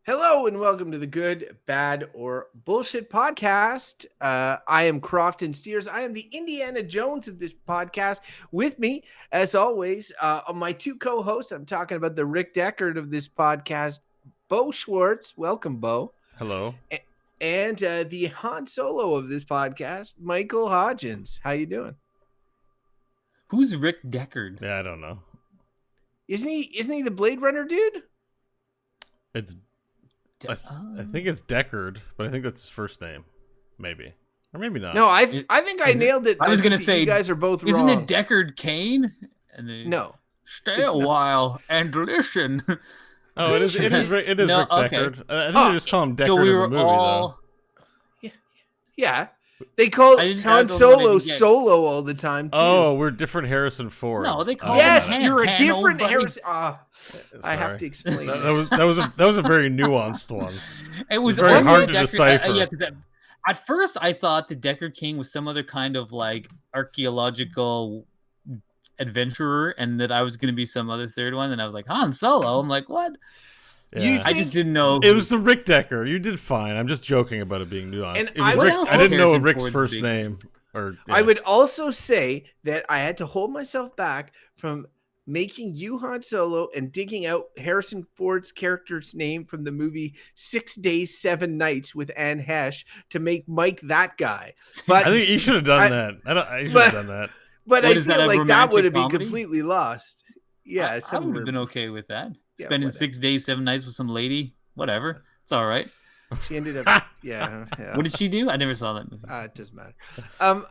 Hello and welcome to the Good, Bad, or Bullshit podcast. I am Crofton Steers. I am the Indiana Jones of this podcast. With me, as always, my two co-hosts. I'm talking about the Rick Deckard of this podcast, Beau Schwartz. Welcome, Beau. Hello. And the Han Solo of this podcast, Michael Hodgins. How you doing? Who's Rick Deckard? Yeah, I don't know. Isn't he the Blade Runner dude? It's I think it's Deckard, but I think that's his first name, maybe, or maybe not. No, I think I nailed it. I was going to say you guys are both isn't wrong. it Deckard Cain? No. Stay a while and listen. Oh, it is. It is Rick No, okay. Deckard. I think they just call him Deckard So we in were the movie, all. Yeah. They call I didn't- Han that's the one I Solo didn't get. Solo all the time, too. though. Oh, we're different Harrison Fords. No, they call Yes, Han- you're a Han, different old buddy. Harrison. I have Sorry. to explain. That was a very nuanced one. It was very also hard to Deckard- decipher. yeah, because at first I thought the Deckard King was some other kind of like archaeological adventurer, and that I was going to be some other third one. And I was like Han Solo. I'm like, what? Yeah. I just didn't know. It was the Rick Deckard. You did fine. I'm just joking about it being nuanced. And It was What Rick. else I is didn't know Harrison Rick's Ford's first big? name. Or I would also say that I had to hold myself back from making you Han Solo and digging out Harrison Ford's character's name from the movie 6 Days, 7 Nights with Anne Hesh to make Mike that guy. But I think you should have done that. You should have done that. But What I is that, feel a like that would have been romantic comedy? completely lost. Yeah, I some would have were- been okay with that. Yeah, Spending whatever. 6 days, 7 nights with some lady. Whatever. It's all right. She ended up. Yeah. What did she do? I never saw that movie. It doesn't matter.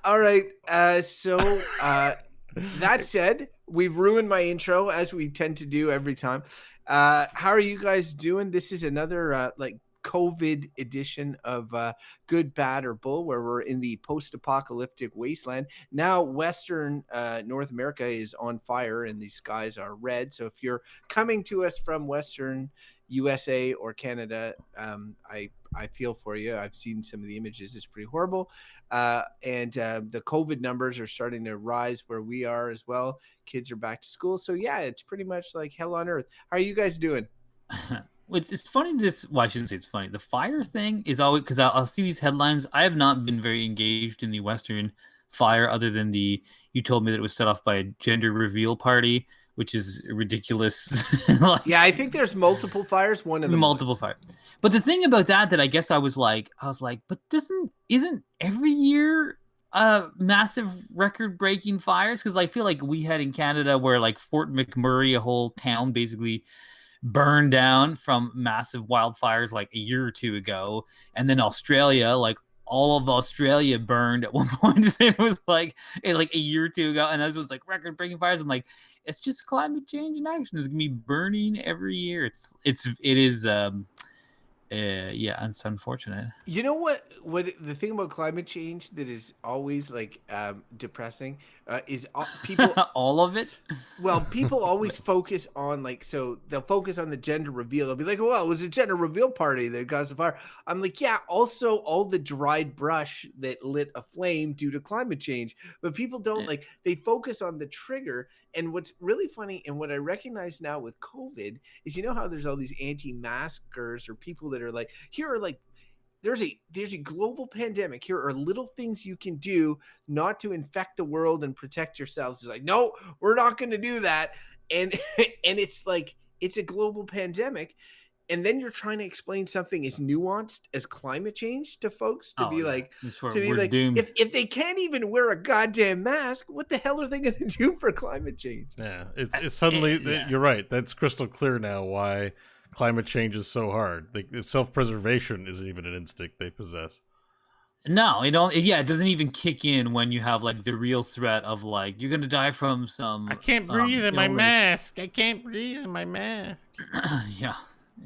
All right. That said, we've ruined my intro as we tend to do every time. How are you guys doing? This is another COVID edition of Good, Bad, or Bull, where we're in the post-apocalyptic wasteland. Now, Western North America is on fire and the skies are red. So if you're coming to us from Western USA or Canada, I feel for you. I've seen some of the images. It's pretty horrible. And the COVID numbers are starting to rise where we are as well. Kids are back to school. So yeah, it's pretty much like hell on earth. How are you guys doing? It's funny. I shouldn't say it's funny. The fire thing is always because I'll see these headlines. I have not been very engaged in the Western fire, other than you told me that it was set off by a gender reveal party, which is ridiculous. Like, Yeah, I think there's multiple fires. One of them multiple was. fire. But the thing about that I guess I was like, but isn't every year massive record breaking fires? Because I feel like we had in Canada where like Fort McMurray, a whole town basically burned down from massive wildfires like a year or two ago, and then Australia, like all of Australia burned at one point. It was like a year or two ago, and this was like record breaking fires. I'm like, it's just climate change in action. It's gonna be burning every year. It is it's unfortunate. You know what the thing about climate change that is always like depressing is people All of it. well, people always focus on so they'll focus on the gender reveal. They'll be like, well, it was a gender reveal party that caused the fire. I'm like, yeah, also all the dried brush that lit a flame due to climate change. But people don't they focus on the trigger. And what's really funny and what I recognize now with COVID is, you know how there's all these anti-maskers or people that are like, here are there's a global pandemic. Here are little things you can do not to infect the world and protect yourselves. It's like, no, we're not going to do that. And it's like, it's a global pandemic. And then you're trying to explain something as nuanced as climate change to folks to be like, doomed. if they can't even wear a goddamn mask, what the hell are they going to do for climate change? Yeah, it's suddenly you're right. That's crystal clear now why climate change is so hard. Self-preservation isn't even an instinct they possess. No, it don't. Yeah, it doesn't even kick in when you have like the real threat of like you're gonna die from some. I can't breathe in my illness. mask. I can't breathe in my mask. Yeah,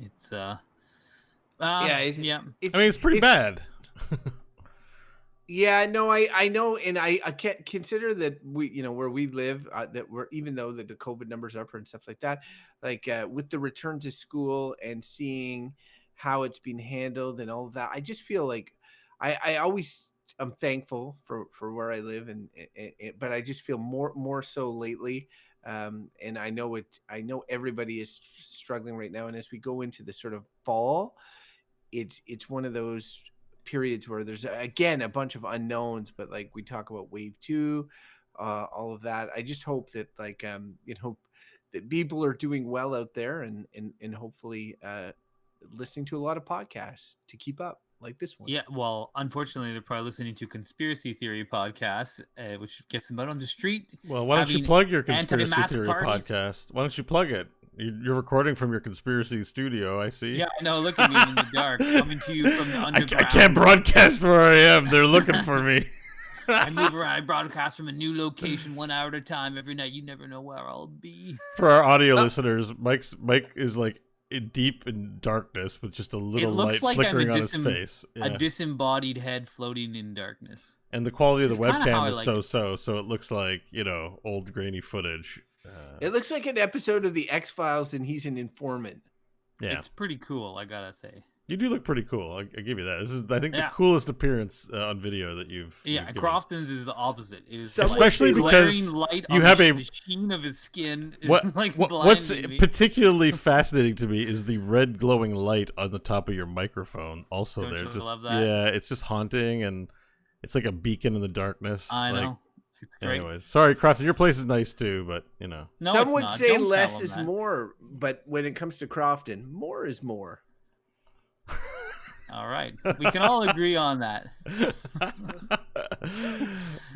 it's Yeah, I mean, it's pretty bad. Yeah, no, I know, and I can't consider that we, where we live, that we're, even though that the COVID numbers are up and stuff like that, with the return to school and seeing how it's been handled and all of that, I just feel like I always I'm thankful for where I live, and but I just feel more so lately And I know everybody is struggling right now. And as we go into the sort of fall, it's one of those periods where there's again a bunch of unknowns, but like we talk about wave 2, all of that. I just hope that that people are doing well out there, and hopefully listening to a lot of podcasts to keep up, like this one. Yeah, well, unfortunately, they're probably listening to conspiracy theory podcasts, which gets them out on the street. Well, why don't you plug your conspiracy anti-mask theory parties. podcast? Why don't you plug it? You're recording from your conspiracy studio, I see. Yeah, I know. Look at me in the dark, coming to you from the underground. I can't broadcast where I am. They're looking for me. I move around. I broadcast from a new location 1 hour at a time every night. You never know where I'll be. For our audio listeners, Mike is like deep in darkness with just a little light flickering on his face. A disembodied head floating in darkness. And the quality of the webcam is like so it looks like, old grainy footage. It looks like an episode of the X-Files, and he's an informant. Yeah, it's pretty cool, I gotta say. You do look pretty cool. I give you that. This is, I think, the coolest appearance on video that you've. Yeah, Crofton's is the opposite. It is especially because light you have the sheen of his skin. Is what's particularly fascinating to me is the red glowing light on the top of your microphone. Also, Don't there, you just love that? Yeah, it's just haunting, and it's like a beacon in the darkness. I know. It's great. Anyways, sorry, Crofton. Your place is nice too, but No, some would say Don't less is more, but when it comes to Crofton, more is more. All right, we can all agree on that.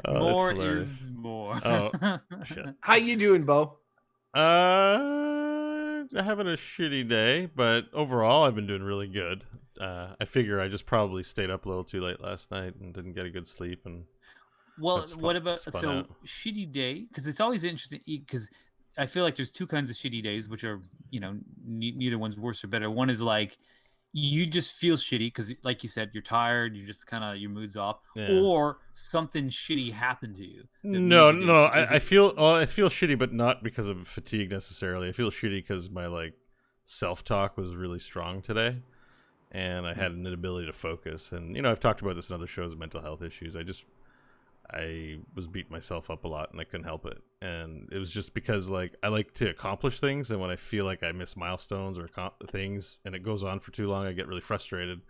More is more. Oh, shit. How you doing, Beau? Having a shitty day, but overall, I've been doing really good. I figure I just probably stayed up a little too late last night and didn't get a good sleep. And what about shitty day? Because it's always interesting. Because I feel like there's two kinds of shitty days, which are neither one's worse or better. One is like, you just feel shitty because, like you said, you're tired. You just kind of your mood's off, or something shitty happened to you. No. I feel shitty, but not because of fatigue necessarily. I feel shitty because my self-talk was really strong today, and I had an inability to focus. And I've talked about this in other shows, mental health issues. I was beating myself up a lot, and I couldn't help it. And it was just because, I like to accomplish things, and when I feel like I miss milestones or things, and it goes on for too long, I get really frustrated.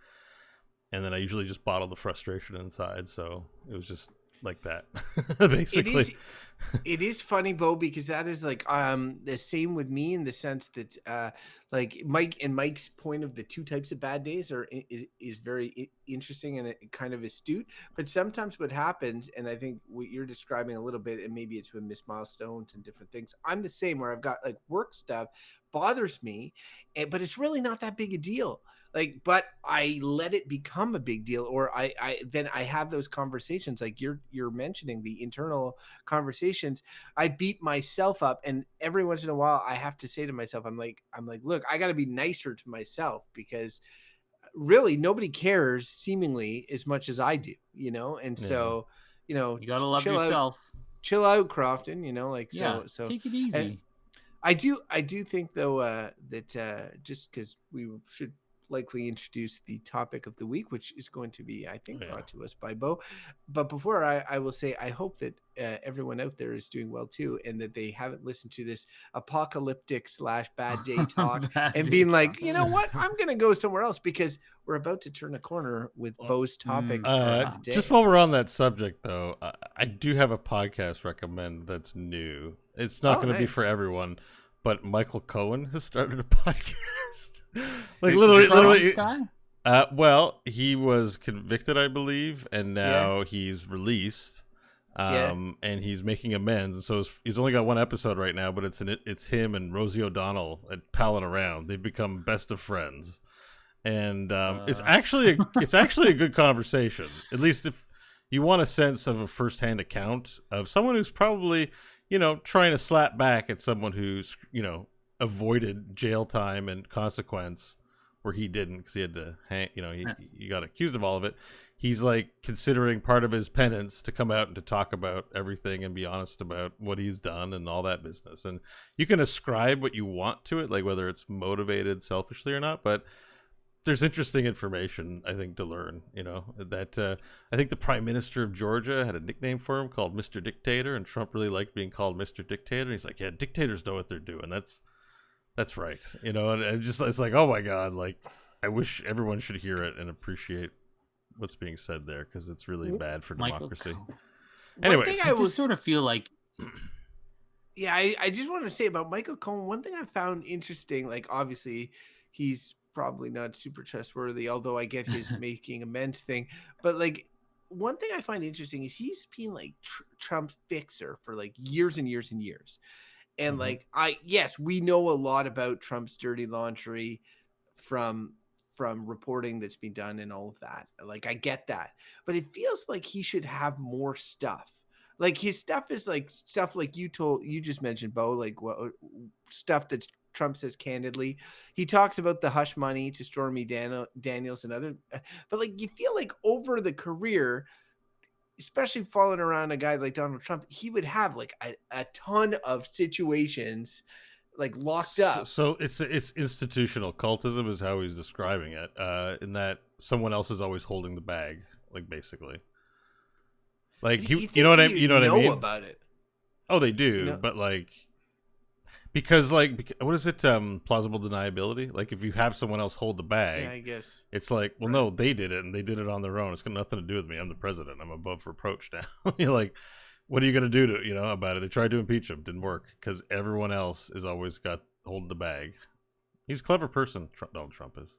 And then I usually just bottle the frustration inside. So it was just like that, basically. It is funny, Beau, because that is the same with me in the sense that Mike's point of the two types of bad days is very interesting and kind of astute. But sometimes what happens, and I think what you're describing a little bit, and maybe it's with missed milestones and different things. I'm the same, where I've got work stuff bothers me, but it's really not that big a deal. But I let it become a big deal, or I have those conversations like you're mentioning, the internal conversations. I beat myself up, and every once in a while I have to say to myself, I'm like, look, I got to be nicer to myself, because really nobody cares seemingly as much as I do, and so you gotta love yourself. Chill out, Crofton. So take it easy. I do think though that just because we should likely introduce the topic of the week, which is going to be, I think, brought to us by Beau. But before I will say, I hope that everyone out there is doing well too, and that they haven't listened to this apocalyptic / bad day talk and being like, you know what, I'm going to go somewhere else, because we're about to turn a corner with Beau's topic. Just while we're on that subject, though, I do have a podcast recommend that's new. It's not going to be for everyone, but Michael Cohen has started a podcast. Literally. Well, he was convicted, I believe, and now he's released. And he's making amends, and so he's only got one episode right now, but it's him and Rosie O'Donnell palling around. They've become best of friends, and it's actually a good conversation. At least if you want a sense of a firsthand account of someone who's probably trying to slap back at someone who's avoided jail time and consequence where he didn't, because he had to hang, he got accused of all of it. He's considering part of his penance to come out and to talk about everything and be honest about what he's done and all that business. And you can ascribe what you want to it, whether it's motivated selfishly or not, but there's interesting information, I think, to learn. You know, that I think the Prime Minister of Georgia had a nickname for him called Mr. Dictator, and Trump really liked being called Mr. Dictator. And he's like, yeah, dictators know what they're doing. That's right. You know, and just it's like, oh my god, like I wish everyone should hear it and appreciate what's being said there, because it's really bad for democracy. Anyways, I just sort of feel like. Yeah, I just want to say about Michael Cohen, one thing I found interesting, like obviously he's probably not super trustworthy, although I get his making amends thing. But like one thing I find interesting is he's been like Trump's fixer for like years and years and years. And like yes, we know a lot about Trump's dirty laundry from reporting that's been done and all of that. Like I get that. But it feels like he should have more stuff. Like his stuff is like stuff like you just mentioned, Beau, like what stuff that Trump says candidly. He talks about the hush money to Stormy Daniels and other, but like you feel like over the career, especially following around a guy like Donald Trump, he would have like a ton of situations like locked up. So it's institutional cultism is how he's describing it, in that someone else is always holding the bag, like basically. Like you know what I mean about it. Oh, they do, but like because like what is it? Plausible deniability. Like if you have someone else hold the bag, yeah, I guess it's like, well, no, they did it and they did it on their own. It's got nothing to do with me. I'm the president. I'm above reproach now. You're like, what are you gonna do about it? They tried to impeach him, didn't work because everyone else is always got holding the bag. He's a clever person. Donald Trump is.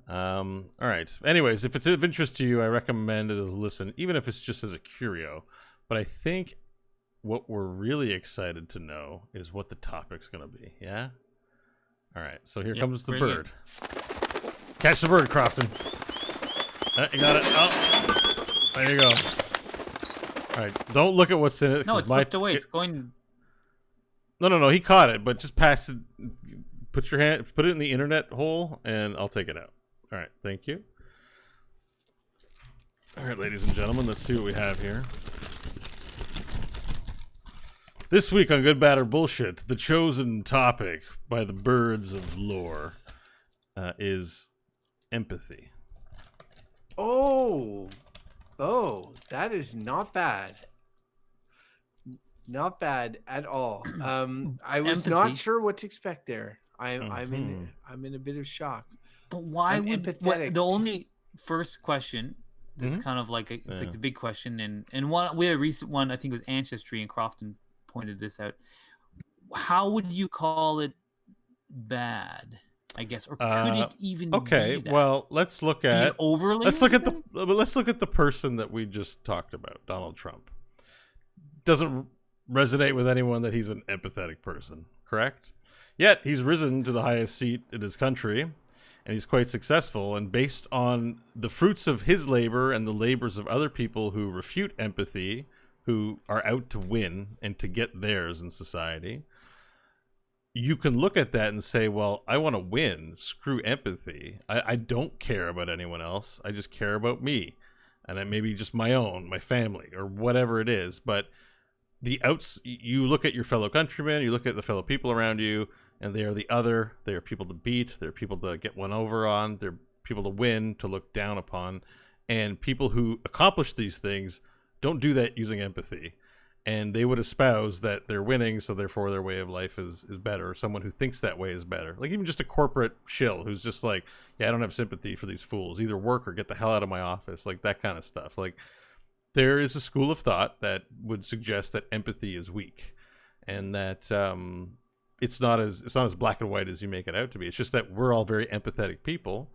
All right. Anyways, if it's of interest to you, I recommend it to listen, even if it's just as a curio. But I think what we're really excited to know is what the topic's going to be. Yeah? All right. So here comes the bird. Catch the bird, Crofton. You got it. Oh, there you go. All right. Don't look at what's in it. No, it's slipped away. It's going. No. He caught it, but just pass it. Put it in the internet hole, and I'll take it out. All right, thank you. All right, ladies and gentlemen, let's see what we have here. This week on Good, Bad, or Bullshit, the chosen topic by the birds of lore is empathy. Oh, that is not bad. Not bad at all. I was not sure what to expect there. I'm in a bit of shock. But why would the only first question that's kind of like it's like the big question, and one we had a recent one, I think it was Ancestry, and Crofton pointed this out. How would you call it bad? I guess, or could it even be that? Well, let's look at overly. Let's look at the person that we just talked about, Donald Trump. Doesn't resonate with anyone that he's an empathetic person, correct? Yet he's risen to the highest seat in his country, and he's quite successful. And based on the fruits of his labor and the labors of other people who refute empathy, who are out to win and to get theirs in society, you can look at that and say, well, I want to win. Screw empathy. I don't care about anyone else. I just care about me. And maybe just my own, my family, or whatever it is. But you look at your fellow countrymen, you look at the fellow people around you, and they are the other. They are people to beat. They're people to get one over on. They're people to win, to look down upon. And people who accomplish these things don't do that using empathy. And they would espouse that they're winning, so therefore their way of life is better. Or someone who thinks that way is better. Like even just a corporate shill who's just like, yeah, I don't have sympathy for these fools. Either work or get the hell out of my office. Like that kind of stuff. Like there is a school of thought that would suggest that empathy is weak. And that it's not as black and white as you make it out to be. It's just that we're all very empathetic people,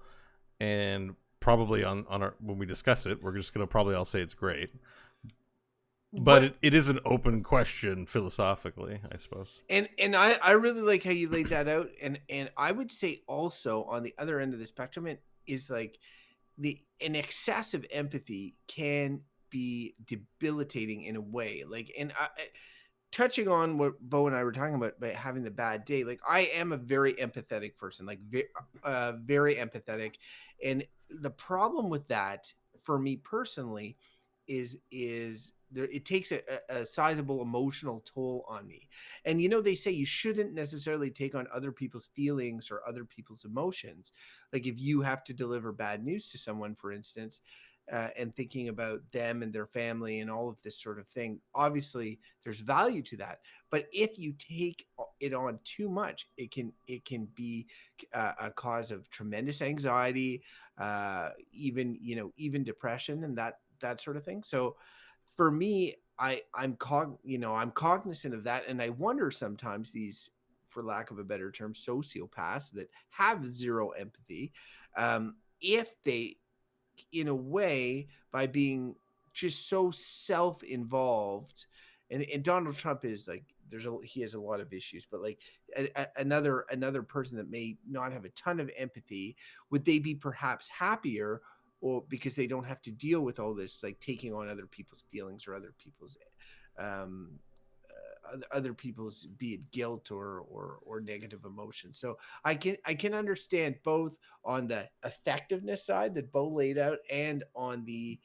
and probably on our when we discuss it, we're just going to probably all say it's great. But it is an open question philosophically, I suppose. And I really like how you laid that out. And I would say also on the other end of the spectrum, it is like an excessive empathy can be debilitating in a way. Like, and touching on what Beau and I were talking about having the bad day, like I am a very empathetic person, like very empathetic. And the problem with that for me personally is it takes a sizable emotional toll on me. And they say you shouldn't necessarily take on other people's feelings or other people's emotions. Like if you have to deliver bad news to someone, for instance, and thinking about them and their family and all of this sort of thing, obviously there's value to that. But if you take it on too much, it can be a cause of tremendous anxiety, even depression and that sort of thing. So for me, I'm cognizant of that, and I wonder sometimes these, for lack of a better term, sociopaths that have zero empathy, if they, in a way, by being just so self-involved, and Donald Trump is like, he has a lot of issues, but like another person that may not have a ton of empathy, would they be perhaps happier, or because they don't have to deal with all this, like taking on other people's feelings or um other people's, be it guilt or negative emotions. So I can understand both on the effectiveness side that Beau laid out, and on the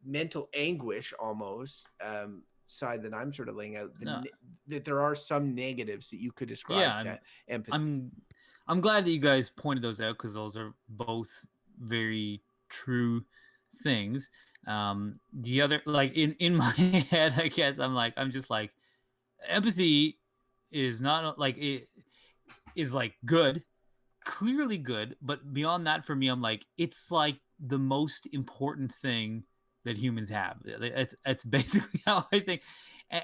mental anguish almost side that I'm sort of laying out, No. that there are some negatives that you could ascribe to empathy. I'm glad that you guys pointed those out, because those are both very true things. The other, like in my head, I guess I'm just like, empathy is not like, it is like good, clearly good, but beyond that, for me, I'm like, it's like the most important thing that humans have. It's basically how I think.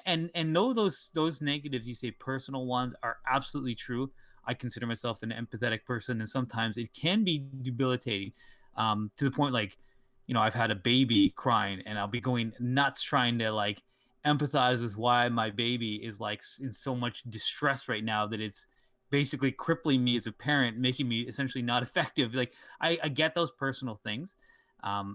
And though those negatives, you say personal ones, are absolutely true, I consider myself an empathetic person, and sometimes it can be debilitating, to the point, like, I've had a baby crying, and I'll be going nuts trying to like empathize with why my baby is like in so much distress right now, that it's basically crippling me as a parent, making me essentially not effective. Like I get those personal things,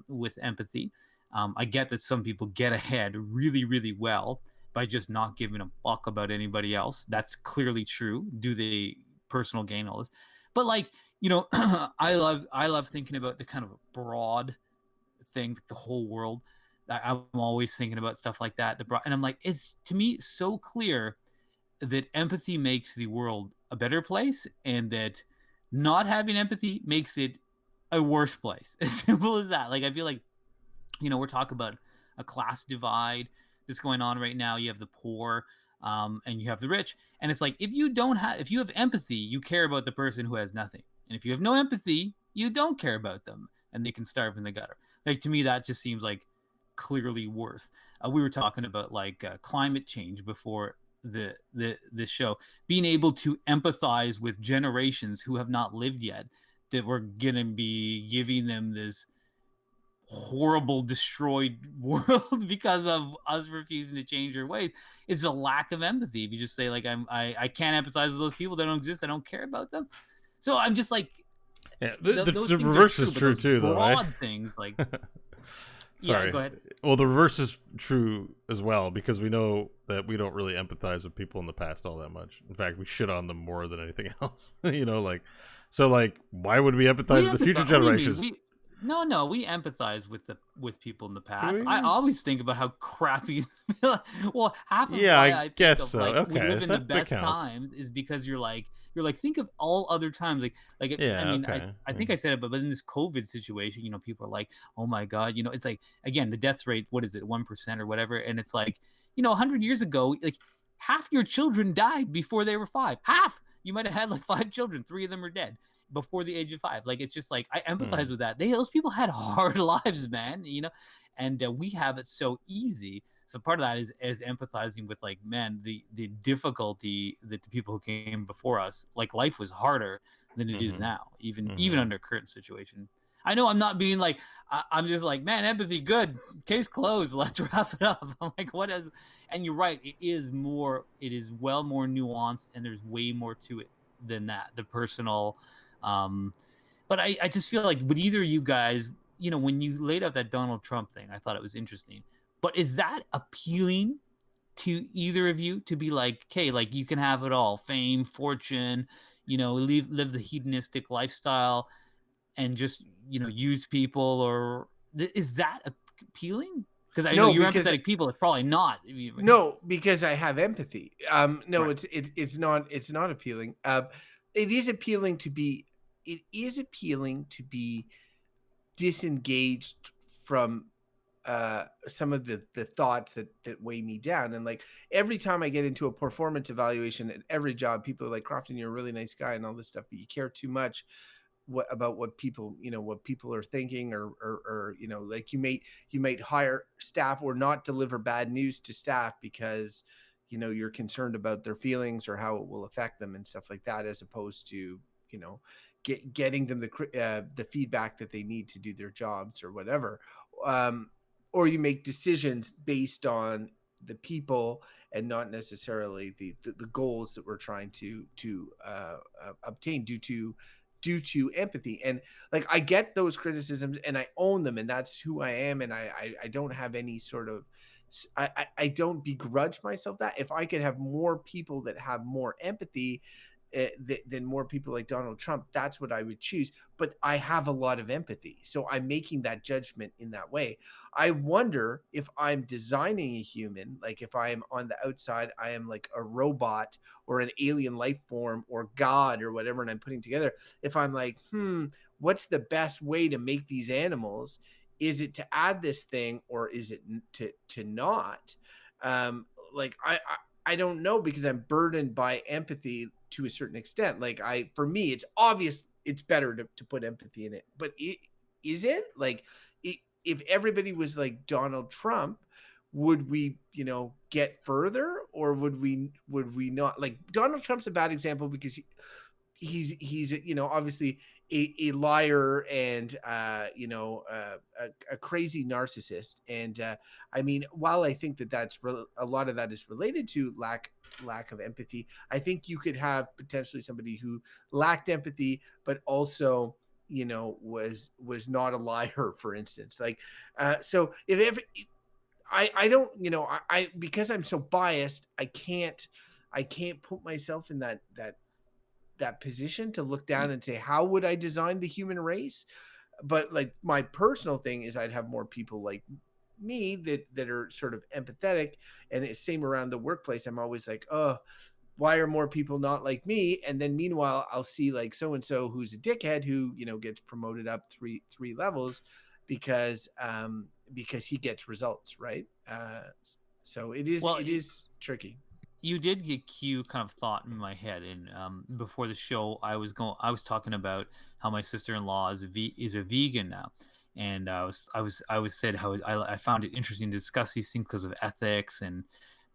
with empathy. I get that some people get ahead really, really well by just not giving a fuck about anybody else. That's clearly true. Do they personal gain all this? But like, I love thinking about the kind of broad thing, the whole world. I'm always thinking about stuff like that. And I'm like, it's, to me, so clear that empathy makes the world a better place, and that not having empathy makes it a worse place. As simple as that. Like, I feel like, we're talking about a class divide that's going on right now. You have the poor, and you have the rich. And it's like, if you have empathy, you care about the person who has nothing. And if you have no empathy, you don't care about them, and they can starve in the gutter. Like, to me, that just seems like clearly worse. We were talking about like climate change before the show, being able to empathize with generations who have not lived yet, that we're gonna be giving them this horrible destroyed world because of us refusing to change our ways, is a lack of empathy. If you just say like, I can't empathize with those people, they don't exist, I don't care about them. So I'm just like, yeah, the reverse is true too, though. Broad things like Sorry. Yeah, go ahead. Well, the reverse is true as well, because we know that we don't really empathize with people in the past all that much. In fact, we shit on them more than anything else. So why would we empathize with the future generations? No, we empathize with people in the past. I always think about how crappy. Well, half of why I guess think of, so. like, Okay, we live in the best counts. times is because you're like think of all other times. I think I said it, but in this COVID situation, people are like, oh my god, it's like, again, the death rate, what is it, 1% or whatever, and it's like, 100 years ago, like, half your children died before they were 5. Half. You might have had like 5 children, 3 of them are dead before the age of 5. Like, it's just like, I empathize with that. Those people had hard lives, man, and we have it so easy. So part of that is empathizing with, like, man, the difficulty that the people who came before us, like, life was harder than it is now, even under current situation. I know I'm not being like, I'm just like, man, empathy, good, case closed, let's wrap it up. I'm like, what is? And you're right, it is well more nuanced, and there's way more to it than that, the personal. But I just feel like, would either you guys, when you laid out that Donald Trump thing, I thought it was interesting. But is that appealing to either of you, to be like, okay, like, you can have it all, fame, fortune, live the hedonistic lifestyle, and just use people? Or is that appealing? Because I know you're empathetic people are probably not. No, because I have empathy. No, Right. it's not appealing. It is appealing to be disengaged from some of the thoughts that weigh me down. And like every time I get into a performance evaluation at every job, people are like, Crofton, you're a really nice guy and all this stuff, but you care too much about what people are thinking, or like you might hire staff or not deliver bad news to staff because you're concerned about their feelings or how it will affect them and stuff like that, as opposed to getting them the feedback that they need to do their jobs or whatever. Or you make decisions based on the people and not necessarily the goals that we're trying to obtain due to empathy. And like I get those criticisms and I own them, and that's who I am, and I don't have any sort of I don't begrudge myself that. If I could have more people that have more empathy than more people like Donald Trump, that's what I would choose. But I have a lot of empathy, so I'm making that judgment in that way. I wonder if I'm designing a human, like if I am on the outside, I am like a robot or an alien life form or God or whatever, and I'm putting together. If I'm like, what's the best way to make these animals? Is it to add this thing or is it to not? Like I don't know, because I'm burdened by empathy to a certain extent. Like for me, it's obvious it's better to put empathy in it, but is it like if everybody was like Donald Trump, would we, get further, or would we not? Like Donald Trump's a bad example because he's obviously a liar and a crazy narcissist. And I mean, while I think that's a lot of that is related to lack of empathy, I think you could have potentially somebody who lacked empathy but also was not a liar, for instance. Like so if I don't, I because I'm so biased, I can't put myself in that position to look down and say, how would I design the human race? But like my personal thing is I'd have more people like me that are sort of empathetic. And it's same around the workplace. I'm always like, oh, why are more people not like me? And then meanwhile, I'll see like so-and-so who's a dickhead who, gets promoted up three levels because he gets results. Right. So it is tricky. You did get cue kind of thought in my head, and before the show, I was talking about how my sister-in-law is a vegan now, and I said how I found it interesting to discuss these things because of ethics,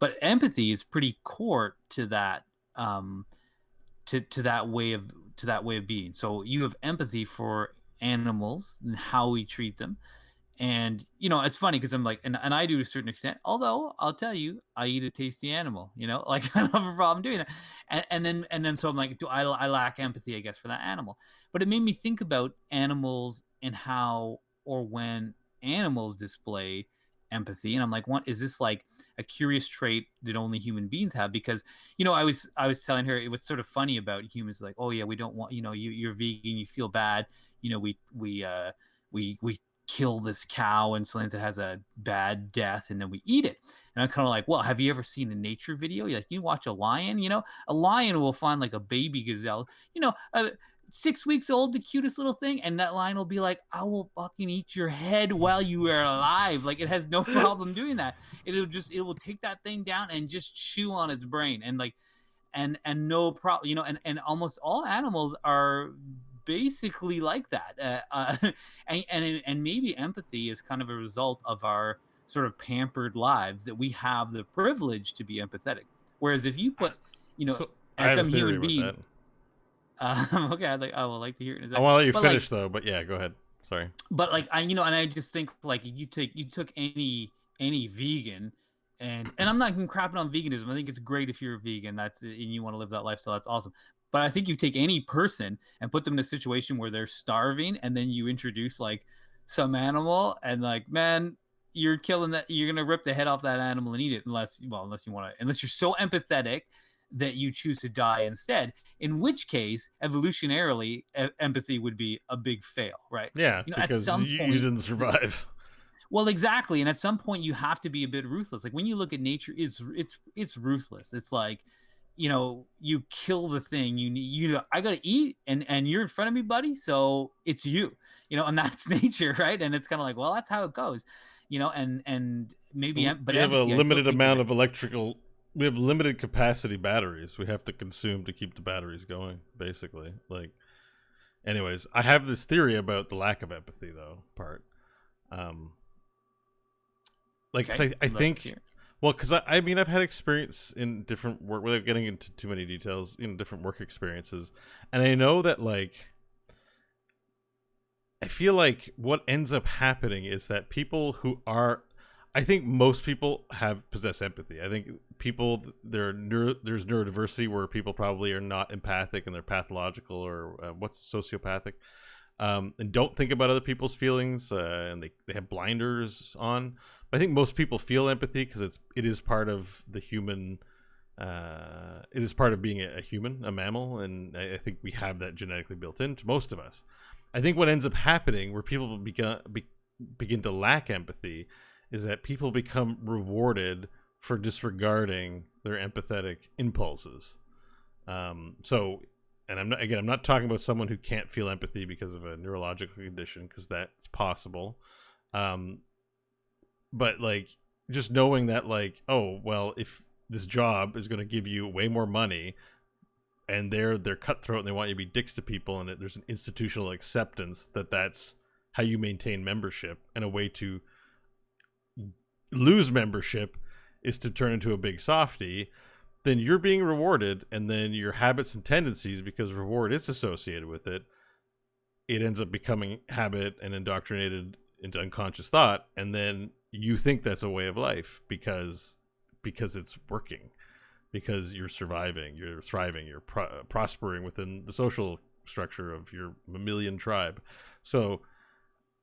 but empathy is pretty core to that to that way of being. So you have empathy for animals and how we treat them. And it's funny because I'm like, and I do to a certain extent. Although I'll tell you, I eat a tasty animal. Like I don't have a problem doing that. And then so I'm like, do I lack empathy, I guess, for that animal? But it made me think about animals and how or when animals display empathy. And I'm like, what is this, like a curious trait that only human beings have? Because I was telling her it was sort of funny about humans, like, oh yeah, we don't want you're vegan, you feel bad, we kill this cow and something that has a bad death and then we eat it. And I'm kind of like, well, have you ever seen a nature video? You watch a lion, a lion will find like a baby gazelle, 6 weeks old, the cutest little thing, and that lion will be like, I will fucking eat your head while you are alive. Like it has no problem doing that. It will take that thing down and just chew on its brain, and like and no problem, and almost all animals are basically like that, and maybe empathy is kind of a result of our sort of pampered lives, that we have the privilege to be empathetic. Whereas if you put, as some human being, okay, I would like to hear it. I want to let you finish though, but yeah, go ahead. Sorry. But like and I just think like you took any vegan. And I'm not even crapping on veganism. I think it's great if you're a vegan, and you want to live that lifestyle. That's awesome. But I think you take any person and put them in a situation where they're starving, and then you introduce like some animal, and like, man, you're killing that. You're gonna rip the head off that animal and eat it, unless you're so empathetic that you choose to die instead. In which case, evolutionarily, empathy would be a big fail, right? Yeah, because at some point, you didn't survive. Well, exactly. And at some point you have to be a bit ruthless. Like when you look at nature, it's ruthless. It's like, you kill the thing. I gotta eat, and you're in front of me, buddy. So it's you, and that's nature, right? And it's kind of like, well, that's how it goes, and maybe, but we have a empathy, I still limited think amount that- of electrical. We have limited capacity batteries. We have to consume to keep the batteries going. Basically, like. Anyways, I have this theory about the lack of empathy, though. Like, Okay, I let's think, hear. well, because I mean, I've had experience in different work, without getting into too many details, different work experiences, and I know that, like, I feel like what ends up happening is that people who are, I think most people possess empathy. I think people, there's neurodiversity where people probably are not empathic and they're pathological, or what's sociopathic, and don't think about other people's feelings, and they have blinders on. But I think most people feel empathy because it is part of the human. It is part of being a human, a mammal, and I think we have that genetically built into most of us. I think what ends up happening where people begin to lack empathy is that people become rewarded for disregarding their empathetic impulses. So, and I'm not talking about someone who can't feel empathy because of a neurological condition, because that's possible. But like, just knowing that, like, oh, well, if this job is going to give you way more money, and they're cutthroat and they want you to be dicks to people, and there's an institutional acceptance that's how you maintain membership, and a way to lose membership is to turn into a big softy, then you're being rewarded, and then your habits and tendencies, because reward is associated with it, it ends up becoming habit and indoctrinated into unconscious thought, and then you think that's a way of life because it's working, because you're surviving, you're thriving, you're prospering within the social structure of your mammalian tribe. So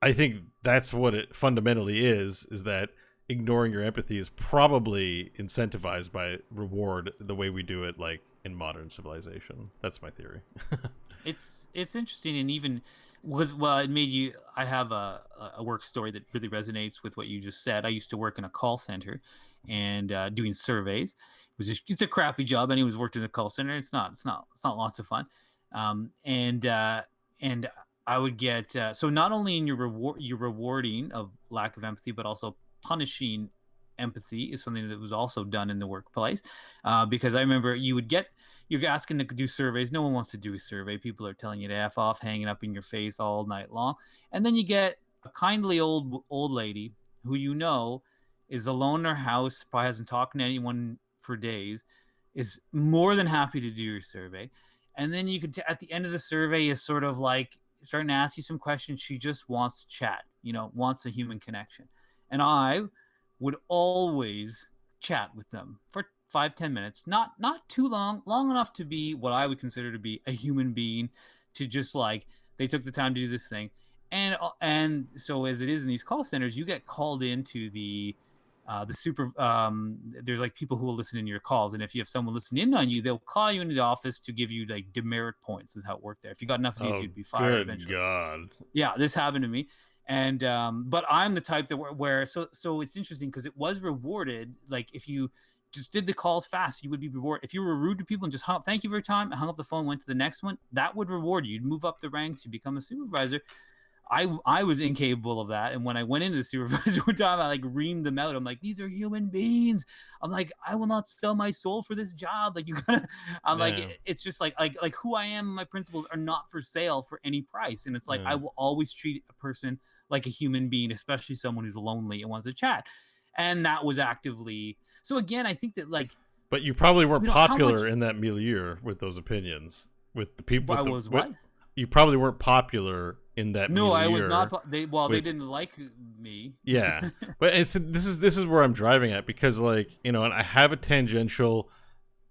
I think that's what it fundamentally is that ignoring your empathy is probably incentivized by reward, the way we do it, like in modern civilization. That's my theory. It's interesting, and even it made you. I have a work story that really resonates with what you just said. I used to work in a call center and doing surveys. It's a crappy job. Anyone who's worked in a call center, it's not lots of fun. And I would get so not only in your rewarding of lack of empathy, but also punishing empathy is something that was also done in the workplace, because I remember you're asking to do surveys. No one wants to do a survey. People are telling you to F off, hanging up in your face all night long. And then you get a kindly old lady who is alone in her house, probably hasn't talked to anyone for days, is more than happy to do your survey. And then you could at the end of the survey is sort of like starting to ask you some questions. She just wants to chat, wants a human connection. And I would always chat with them for 5-10 minutes, not too long enough to be what I would consider to be a human being, to just like, they took the time to do this thing. And so as it is in these call centers, you get called into the super, there's like people who will listen in your calls. And if you have someone listen in on you, they'll call you into the office to give you like demerit points, is how it worked there. If you got enough of these, you'd be fired eventually. God. Yeah, this happened to me. And but I'm the type that where so it's interesting because it was rewarded. Like if you just did the calls fast, you would be rewarded. If you were rude to people and just hung up, thank you for your time, hung up the phone, went to the next one, that would reward you. You'd move up the ranks, you become a supervisor. I was incapable of that, and when I went into the supervisor one time, I like reamed them out. I'm like, these are human beings. I'm like, I will not sell my soul for this job. Like, you gotta. I'm like, it's just like who I am. My principles are not for sale for any price, and it's like I will always treat a person like a human being, especially someone who's lonely and wants to chat. And that was actively. So again, I think that like. But you probably weren't popular in that milieu with those opinions, with the people. What? You probably weren't popular in that. No, I was not. They didn't like me. Yeah, but this is where I'm driving at, because like, and I have a tangential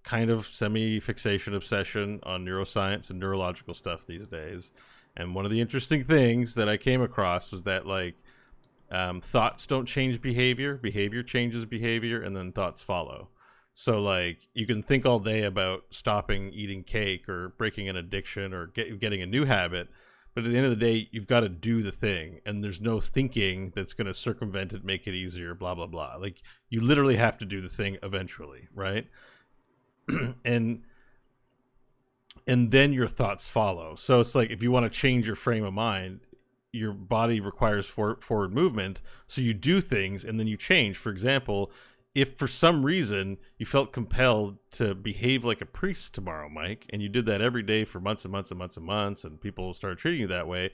kind of semi-fixation obsession on neuroscience and neurological stuff these days. And one of the interesting things that I came across was that like thoughts don't change behavior, behavior changes behavior, and then thoughts follow. So like you can think all day about stopping eating cake or breaking an addiction or getting a new habit, But at the end of the day, you've got to do the thing, and there's no thinking that's going to circumvent it, make it easier, blah blah blah. Like, you literally have to do the thing eventually, right? and and then your thoughts follow. So it's like, if you want to change your frame of mind, your body requires forward movement, so you do things and then you change. For example, if for some reason you felt compelled to behave like a priest tomorrow, Mike, and you did that every day for months and months and months and months, and people started treating you that way,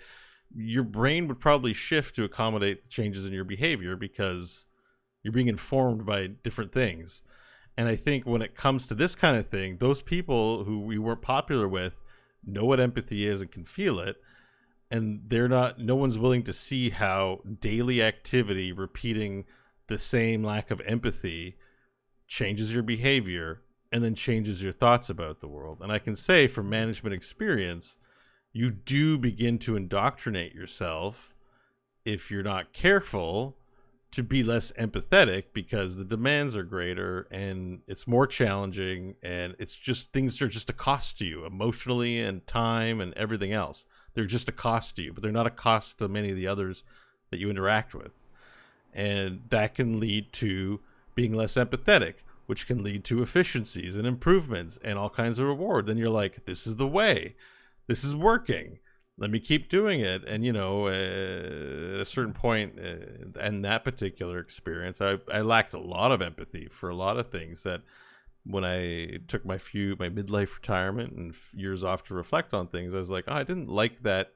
your brain would probably shift to accommodate the changes in your behavior because you're being informed by different things. And I think when it comes to this kind of thing, those people who we weren't popular with know what empathy is and can feel it. And no one's willing to see how daily activity repeating the same lack of empathy changes your behavior and then changes your thoughts about the world. And I can say from management experience, you do begin to indoctrinate yourself, if you're not careful, to be less empathetic, because the demands are greater and it's more challenging, and it's just, things are just a cost to you emotionally and time and everything else. They're just a cost to you, but they're not a cost to many of the others that you interact with. And that can lead to being less empathetic, which can lead to efficiencies and improvements and all kinds of reward. Then you're like, this is the way. This is working. Let me keep doing it. And, you know, at a certain point in that particular experience, I lacked a lot of empathy for a lot of things that when I took my midlife retirement and years off to reflect on things, I was like, oh, I didn't like that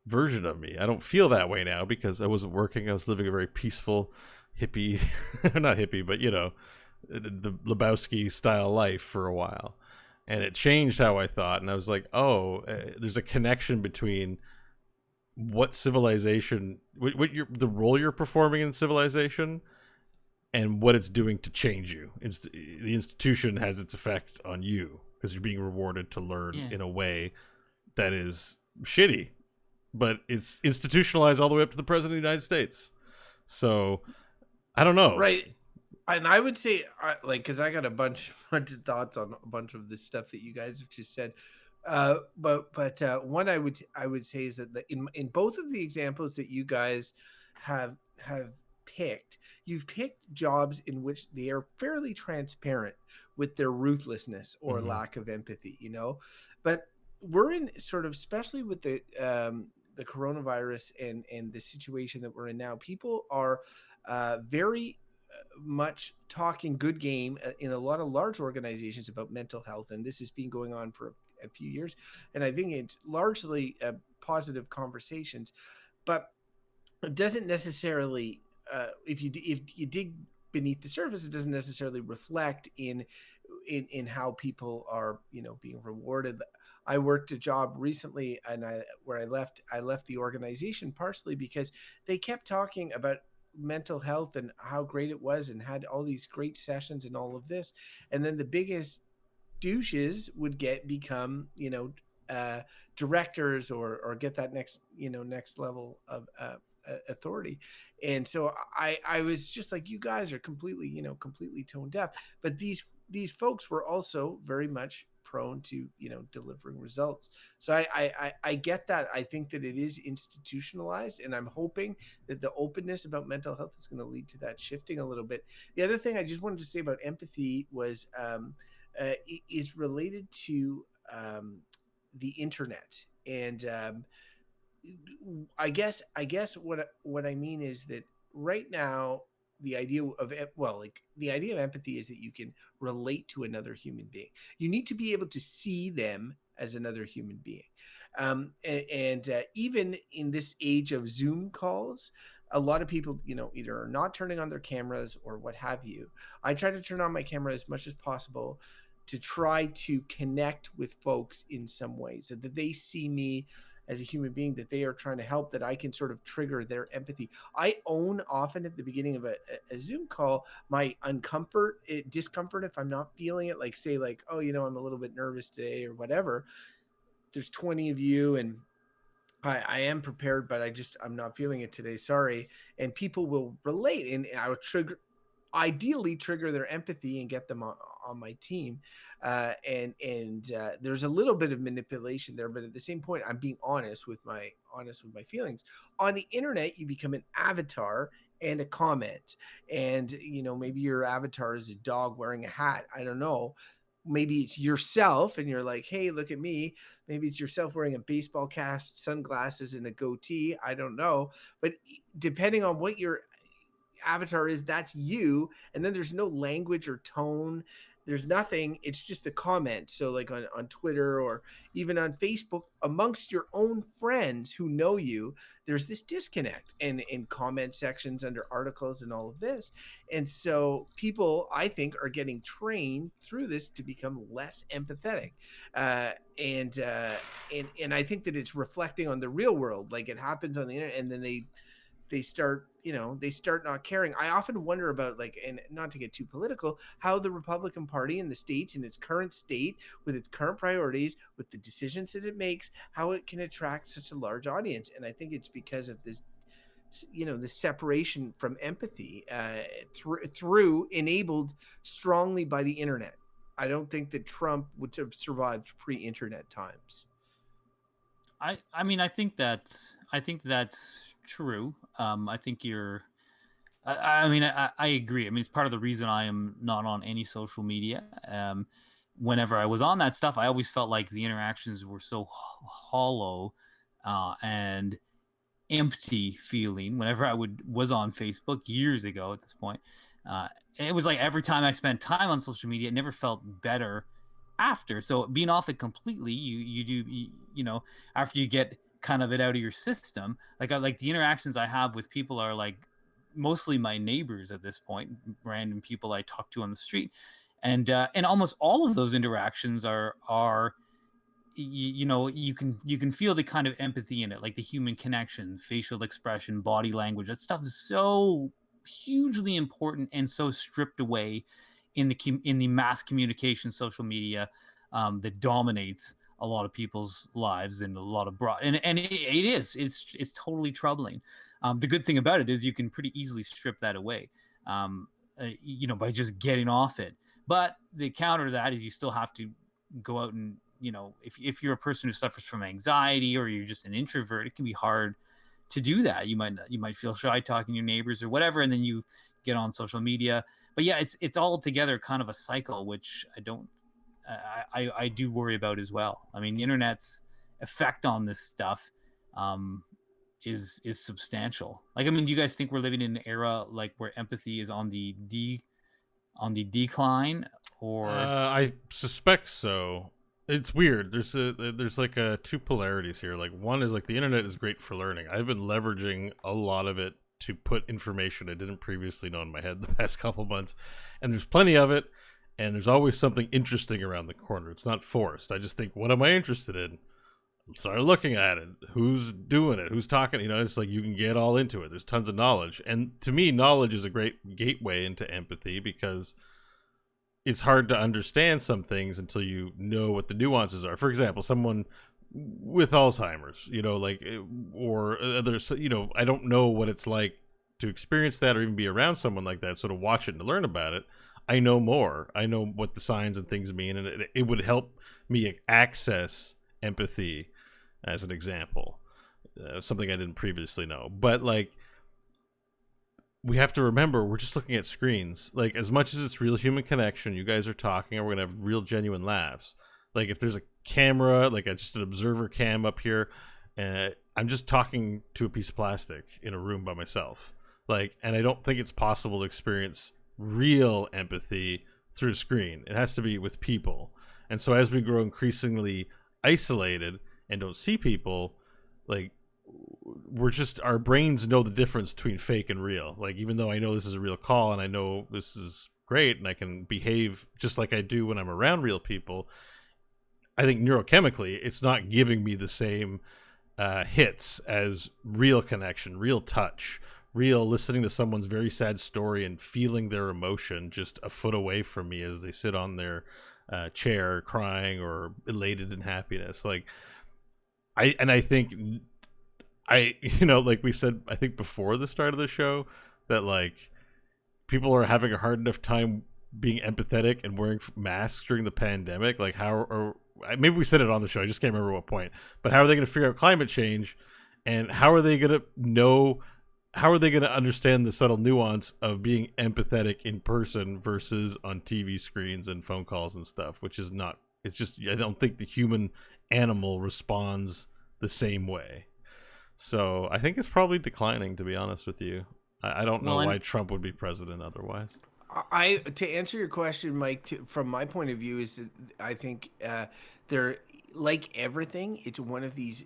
version of me. I don't feel that way now because I wasn't working. I was living a very peaceful hippie, not hippie, but, you know, the Lebowski style life for a while. And it changed how I thought. And I was like, oh, there's a connection between what civilization, the role you're performing in civilization, and what it's doing to change you. The institution has its effect on you because you're being rewarded to learn in a way that is shitty, but it's institutionalized all the way up to the president of the United States. So I don't know. Right. And I would say, like, because I got a bunch of thoughts on a bunch of the stuff that you guys have just said. But one I would say is that in both of the examples that you guys have picked, you've picked jobs in which they are fairly transparent with their ruthlessness or lack of empathy, you know. But we're in sort of, especially with the coronavirus and the situation that we're in now, people are very much talking good game in a lot of large organizations about mental health, and this has been going on for a few years, and I think it's largely positive conversations, but it doesn't necessarily if you dig beneath the surface, it doesn't necessarily reflect in how people are, you know, being rewarded. I worked a job recently, and I left the organization partially because they kept talking about mental health and how great it was and had all these great sessions and all of this, and then the biggest douches would become, you know, directors or get that next level of authority. And so I was just like, you guys are completely tone deaf. But these folks were also very much prone to, you know, delivering results. So I get that. I think that it is institutionalized, and I'm hoping that the openness about mental health is going to lead to that shifting a little bit. The other thing I just wanted to say about empathy was is related to the internet. And I guess what I mean is that right now, the idea of empathy is that you can relate to another human being. You need to be able to see them as another human being. Even in this age of Zoom calls, a lot of people, you know, either are not turning on their cameras or what have you. I try to turn on my camera as much as possible to try to connect with folks in some ways, so that they see me as a human being, that they are trying to help, that I can sort of trigger their empathy. I own often at the beginning of a Zoom call my discomfort if I'm not feeling it, like say like, oh, you know, I'm a little bit nervous today or whatever. There's 20 of you and I am prepared, but I'm not feeling it today. Sorry. And people will relate, and I will ideally trigger their empathy and get them on my team. And there's a little bit of manipulation there, but at the same point, I'm being honest with my feelings. On the internet, you become an avatar and a comment, and maybe your avatar is a dog wearing a hat. I don't know. Maybe it's yourself and you're like, hey, look at me. Maybe it's yourself wearing a baseball cap, sunglasses, and a goatee. I don't know. But depending on what your avatar is, that's you. And then there's no language or tone. There's nothing. It's just a comment. So like on Twitter or even on Facebook, amongst your own friends who know you, there's this disconnect, and in comment sections under articles and all of this. And so people, I think, are getting trained through this to become less empathetic. And I think that it's reflecting on the real world. Like, it happens on the internet, and then they start not caring. I often wonder about, like, and not to get too political, how the Republican Party in the States, in its current state, with its current priorities, with the decisions that it makes, how it can attract such a large audience. And I think it's because of this, the separation from empathy, through enabled strongly by the internet. I don't think that Trump would have survived pre-internet times. I mean, I think that's true. I think you're. I mean, I agree. I mean, it's part of the reason I am not on any social media. Whenever I was on that stuff, I always felt like the interactions were so hollow and empty feeling. Whenever I was on Facebook years ago at this point, it was like every time I spent time on social media, it never felt better after. So being off it completely, you do after you get kind of it out of your system, like the interactions I have with people are like mostly my neighbors at this point, random people I talk to on the street, and almost all of those interactions are you can feel the kind of empathy in it, like the human connection, facial expression, body language. That stuff is so hugely important and so stripped away in the mass communication social media that dominates a lot of people's lives and a lot of it's totally troubling. The good thing about it is you can pretty easily strip that away, by just getting off it. But the counter to that is you still have to go out and, if you're a person who suffers from anxiety or you're just an introvert, it can be hard to do that. You might feel shy talking to your neighbors or whatever, and then you get on social media. But yeah, it's all together kind of a cycle, which I do worry about as well. I mean, the internet's effect on this stuff is substantial. Like, I mean, do you guys think we're living in an era like where empathy is on the decline? Or I suspect so. It's weird. There's like two polarities here. Like, one is like the internet is great for learning. I've been leveraging a lot of it to put information I didn't previously know in my head the past couple months, and there's plenty of it, and there's always something interesting around the corner. It's not forced. I just think, what am I interested in? Start looking at it. Who's doing it? Who's talking? It's like you can get all into it. There's tons of knowledge, and to me, knowledge is a great gateway into empathy, because it's hard to understand some things until you know what the nuances are. For example, someone with Alzheimer's, or others, I don't know what it's like to experience that or even be around someone like that. So to watch it and to learn about it, I know more. I know what the signs and things mean, and it would help me access empathy, as an example, something I didn't previously know. But like, we have to remember, we're just looking at screens. Like, as much as it's real human connection, you guys are talking, and we're gonna have real genuine laughs. Like, if there's a camera, like just an observer cam up here, I'm just talking to a piece of plastic in a room by myself. Like, and I don't think it's possible to experience real empathy through a screen. It has to be with people. And so as we grow increasingly isolated and don't see people, like, our brains know the difference between fake and real. Like, even though I know this is a real call and I know this is great and I can behave just like I do when I'm around real people, I think neurochemically it's not giving me the same hits as real connection, real touch, real listening to someone's very sad story and feeling their emotion just a foot away from me as they sit on their chair crying or elated in happiness. Like, I think like we said, I think before the start of the show, that like people are having a hard enough time being empathetic and wearing masks during the pandemic. Like, how, or maybe we said it on the show, I just can't remember what point, but how are they going to figure out climate change, and how are they going to know, how are they going to understand the subtle nuance of being empathetic in person versus on TV screens and phone calls and stuff, which is not, it's just, I don't think the human animal responds the same way. So I think it's probably declining, to be honest with you. I don't know why Trump would be president otherwise. To answer your question, Mike, from my point of view, is that I think they're, like everything, it's one of these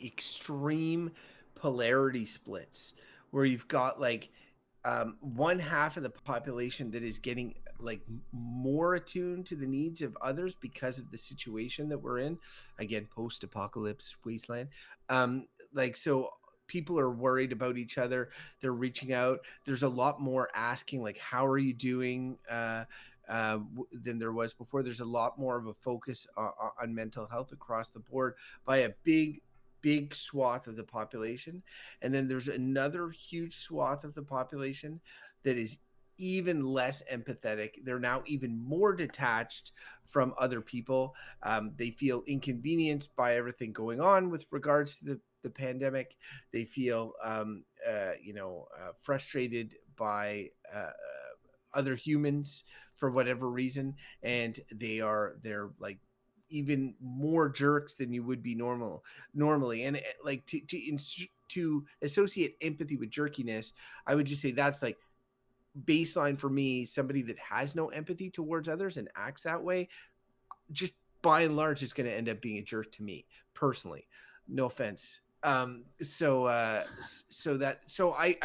extreme polarity splits where you've got like one half of the population that is getting like more attuned to the needs of others because of the situation that we're in. Again, post-apocalypse wasteland. Like, so people are worried about each other. They're reaching out. There's a lot more asking, like, how are you doing, than there was before. There's a lot more of a focus on mental health across the board by a big swath of the population. And then there's another huge swath of the population that is even less empathetic. They're now even more detached from other people. They feel inconvenienced by everything going on with regards to the pandemic. They feel, frustrated by other humans for whatever reason, and they're like even more jerks than you would be normally. And like to associate empathy with jerkiness, I would just say that's like baseline for me. Somebody that has no empathy towards others and acts that way, just by and large, is going to end up being a jerk to me personally. No offense. So I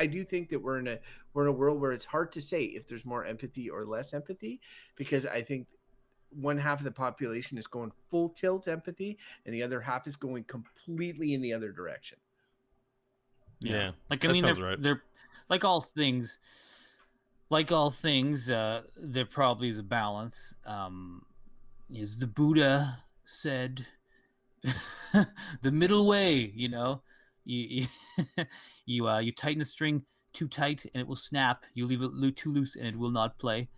do think that we're in a world where it's hard to say if there's more empathy or less empathy, because I think one half of the population is going full tilt empathy and the other half is going completely in the other direction. Yeah. Like, I mean, they're like all things, there probably is a balance. As the Buddha said, the middle way, you you tighten the string too tight and it will snap. You leave it too loose and it will not play.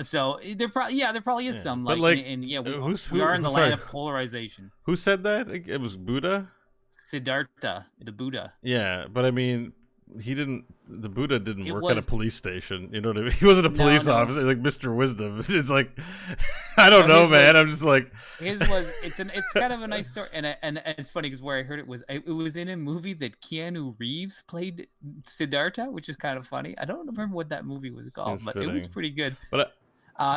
So there probably is some, like, we are in the land of polarization. Who said that? It was Buddha? Siddhartha, the Buddha. Yeah, but I mean, the Buddha didn't work at a police station. You know what I mean? He wasn't a police officer, like Mr. Wisdom. It's like, I don't know, man. I'm just like, it's kind of a nice story. And it's funny because where I heard it was in a movie that Keanu Reeves played Siddhartha, which is kind of funny. I don't remember what that movie was called, but it was pretty good. But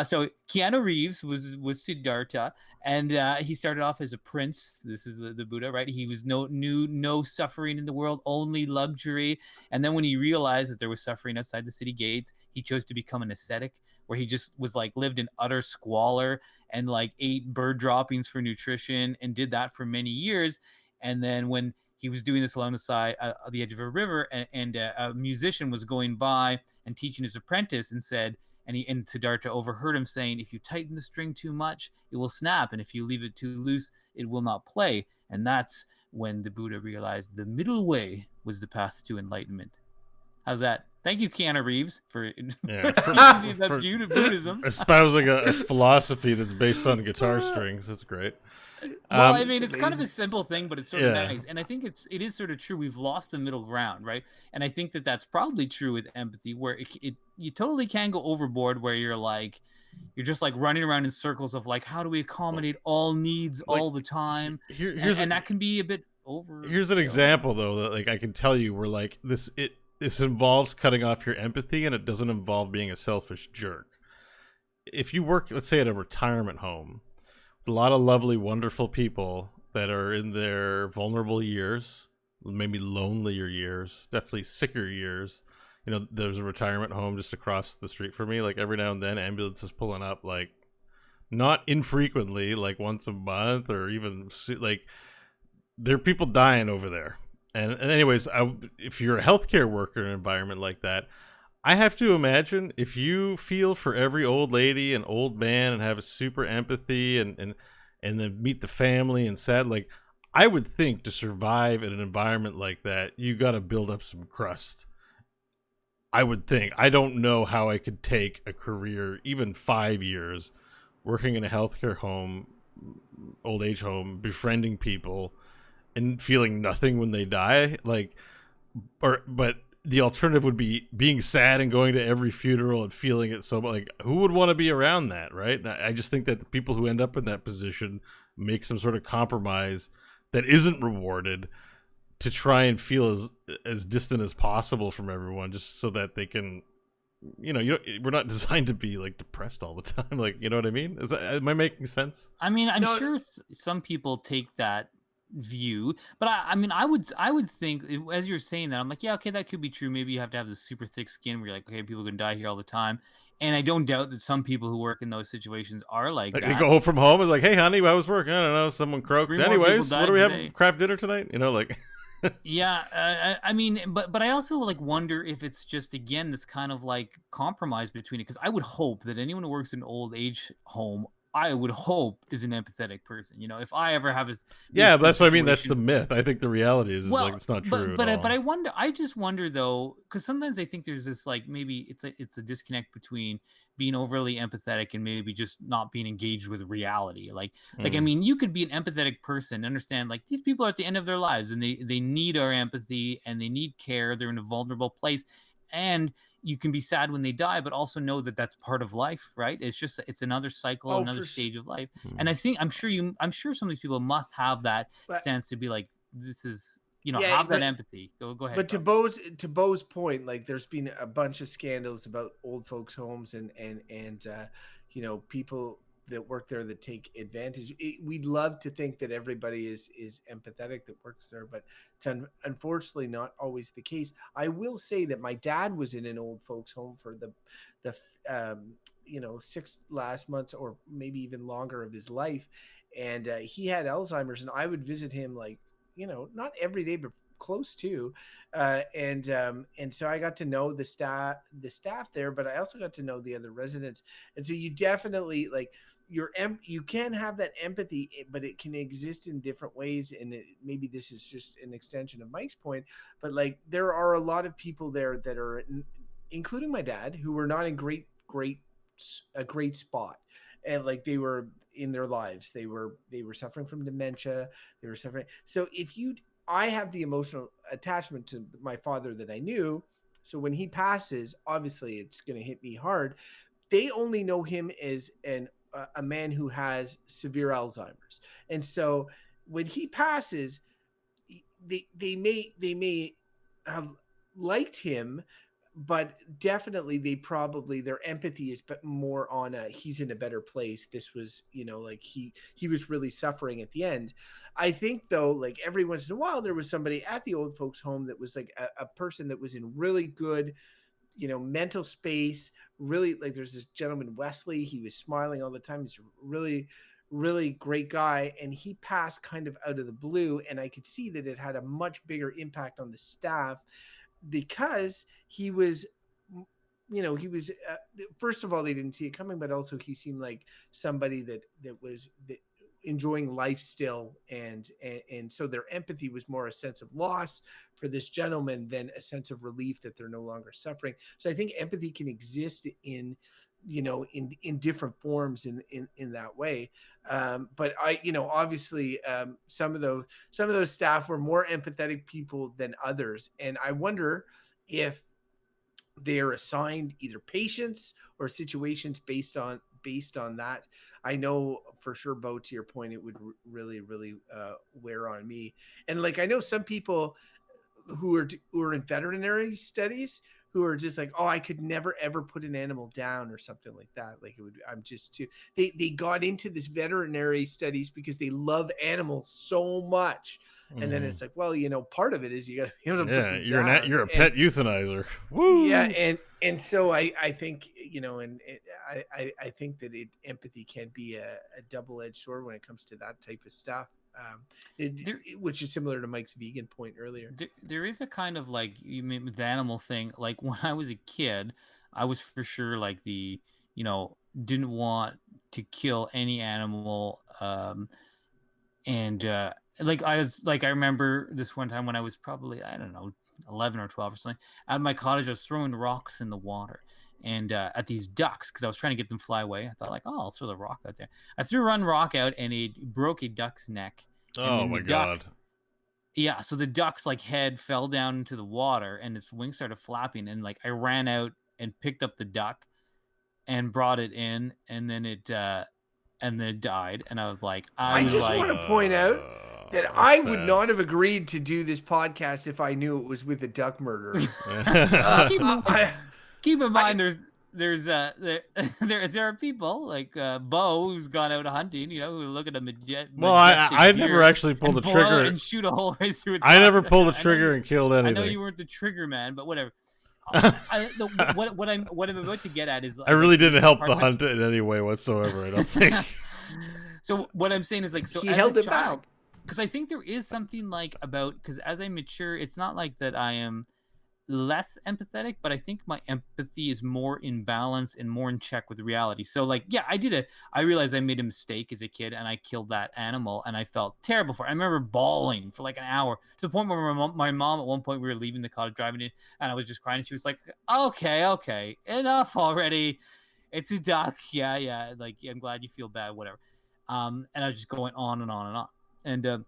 so Keanu Reeves was Siddhartha, and he started off as a prince. This is the Buddha, right? He was no suffering in the world, only luxury. And then when he realized that there was suffering outside the city gates, he chose to become an ascetic, where he just was like lived in utter squalor and like ate bird droppings for nutrition and did that for many years. And then when he was doing this along the side, the edge of a river, and a musician was going by and teaching his apprentice, and said, and Siddhartha overheard him saying, if you tighten the string too much, it will snap. And if you leave it too loose, it will not play. And that's when the Buddha realized the middle way was the path to enlightenment. How's that? Thank you, Keanu Reeves, for Buddhism. Espousing a philosophy that's based on guitar strings. That's great. Well, I mean, it's kind of a simple thing, but it's sort of nice. And I think it is sort of true. We've lost the middle ground, right? And I think that's probably true with empathy, where you totally can go overboard, where you're just like running around in circles of like, how do we accommodate all needs all the time? And that can be a bit over. Here's an example, though, that like I can tell you where like this involves cutting off your empathy, and it doesn't involve being a selfish jerk. If you work, let's say, at a retirement home, a lot of lovely, wonderful people that are in their vulnerable years, maybe lonelier years, definitely sicker years. You know, there's a retirement home just across the street from me. Like every now and then, ambulances pulling up, like not infrequently, like once a month, or even like there are people dying over there. And anyways, if you're a healthcare worker in an environment like that, I have to imagine if you feel for every old lady and old man and have a super empathy and then meet the family and sad, like I would think to survive in an environment like that, you got to build up some crust. I would think. I don't know how I could take a career, even 5 years, working in a healthcare home, old age home, befriending people, and feeling nothing when they die. But the alternative would be being sad and going to every funeral and feeling it so, like, who would want to be around that, right? And I just think that the people who end up in that position make some sort of compromise that isn't rewarded to try and feel as distant as possible from everyone, just so that they can, we're not designed to be like depressed all the time. Like, you know what I mean? Am I making sense? I mean, I'm sure some people take that view, but I mean, I would think, as you're saying that, I'm like, yeah, okay, that could be true. Maybe you have to have this super thick skin where you're like, okay, people can die here all the time. And I don't doubt that some people who work in those situations are like that. They go home from home and like, hey, honey, I was working. I don't know, someone croaked. 3 more Anyways, people what do we died have today. craft dinner tonight? Like. Yeah, I mean, but I also like wonder if it's just, again, this kind of like compromise between it, because I would hope that anyone who works in an old age home, I would hope, is an empathetic person. If I ever have this, Yeah, but that's what I mean. That's the myth. I think the reality is like it's not true. But I wonder. I just wonder though, because sometimes I think there's this, like, maybe it's a disconnect between being overly empathetic and maybe just not being engaged with reality. Like I mean, you could be an empathetic person, understand like these people are at the end of their lives and they need our empathy and they need care. They're in a vulnerable place. And you can be sad when they die, but also know that that's part of life, right? It's another cycle, another stage of life. And I'm sure some of these people must have that sense to be like, this is, have that empathy. Go ahead. But to Beau's point, like, there's been a bunch of scandals about old folks' homes and people that work there that take advantage. We'd love to think that everybody is empathetic that works there, but it's unfortunately not always the case. I will say that my dad was in an old folks home for the 6 last months or maybe even longer of his life, and he had Alzheimer's, and I would visit him, like, not every day, but close to, and so I got to know the staff there, but I also got to know the other residents. And so you definitely, like, you can have that empathy, but it can exist in different ways. And maybe this is just an extension of Mike's point, but like, there are a lot of people there that are, including my dad, who were not in a great spot. And like, they were in their lives, they were suffering from dementia, they were suffering. So I have the emotional attachment to my father that I knew. So when he passes, obviously it's going to hit me hard. They only know him as a man who has severe Alzheimer's. And so when he passes, they may have liked him, but definitely their empathy is more on he's in a better place. This was, like, he was really suffering at the end. I think though, like, every once in a while there was somebody at the old folks home that was like a person that was in really good, mental space. Really, like, there's this gentleman, Wesley, he was smiling all the time. He's a really, really great guy. And he passed kind of out of the blue. And I could see that it had a much bigger impact on the staff, because he was, first of all, they didn't see it coming, but also he seemed like somebody that was enjoying life still. And so their empathy was more a sense of loss for this gentleman than a sense of relief that they're no longer suffering. So I think empathy can exist in different forms in that way. But obviously, some of those staff were more empathetic people than others. And I wonder if they're assigned either patients or situations based on that. I know for sure, Beau, to your point, it would really, really wear on me. And like, I know some people who are in veterinary studies who are just like, oh, I could never ever put an animal down or something like that. Like, I'm just too. They got into this veterinary studies because they love animals so much, and then it's like, well, part of it is you got to be able to put them down. You're a pet euthanizer. Woo! Yeah, and so I think I think that empathy can be a double-edged sword when it comes to that type of stuff. Which is similar to Mike's vegan point earlier. There is a kind of, like, you mean with the animal thing. Like, when I was a kid, I was for sure like didn't want to kill any animal, and like I remember this one time when I was probably, I don't know, 11 or 12 or something. At my cottage, I was throwing rocks in the water and at these ducks because I was trying to get them fly away. I thought like, oh, I'll throw the rock out there. I threw one rock out and it broke a duck's neck. And Oh then my the duck, god. yeah, so the duck's like head fell down into the water and its wings started flapping, and like I ran out and picked up the duck and brought it in, and then it died, and I was like, I just want to point out that I would not have agreed to do this podcast if I knew it was with a duck murderer. Keep in mind, there are people like Beau who's gone out hunting, who look at a well, I never actually pulled the trigger and shoot a hole right through its I never pulled the trigger and killed anything. I know you weren't the trigger man, but whatever. What I'm about to get at is I really didn't help the hunt in any way whatsoever, I don't think. So what I'm saying is like, so he as held a it child, back because I think there is something like about, because as I mature, it's not like that I am less empathetic, but I think my empathy is more in balance and more in check with reality. So like, yeah, I realized I made a mistake as a kid and I killed that animal and I felt terrible for it. I remember bawling for like an hour to the point where my mom at one point, we were leaving the cottage driving in and I was just crying and she was like, okay, enough already. It's a duck. Yeah. Like, I'm glad you feel bad, whatever. And I was just going on and on and on.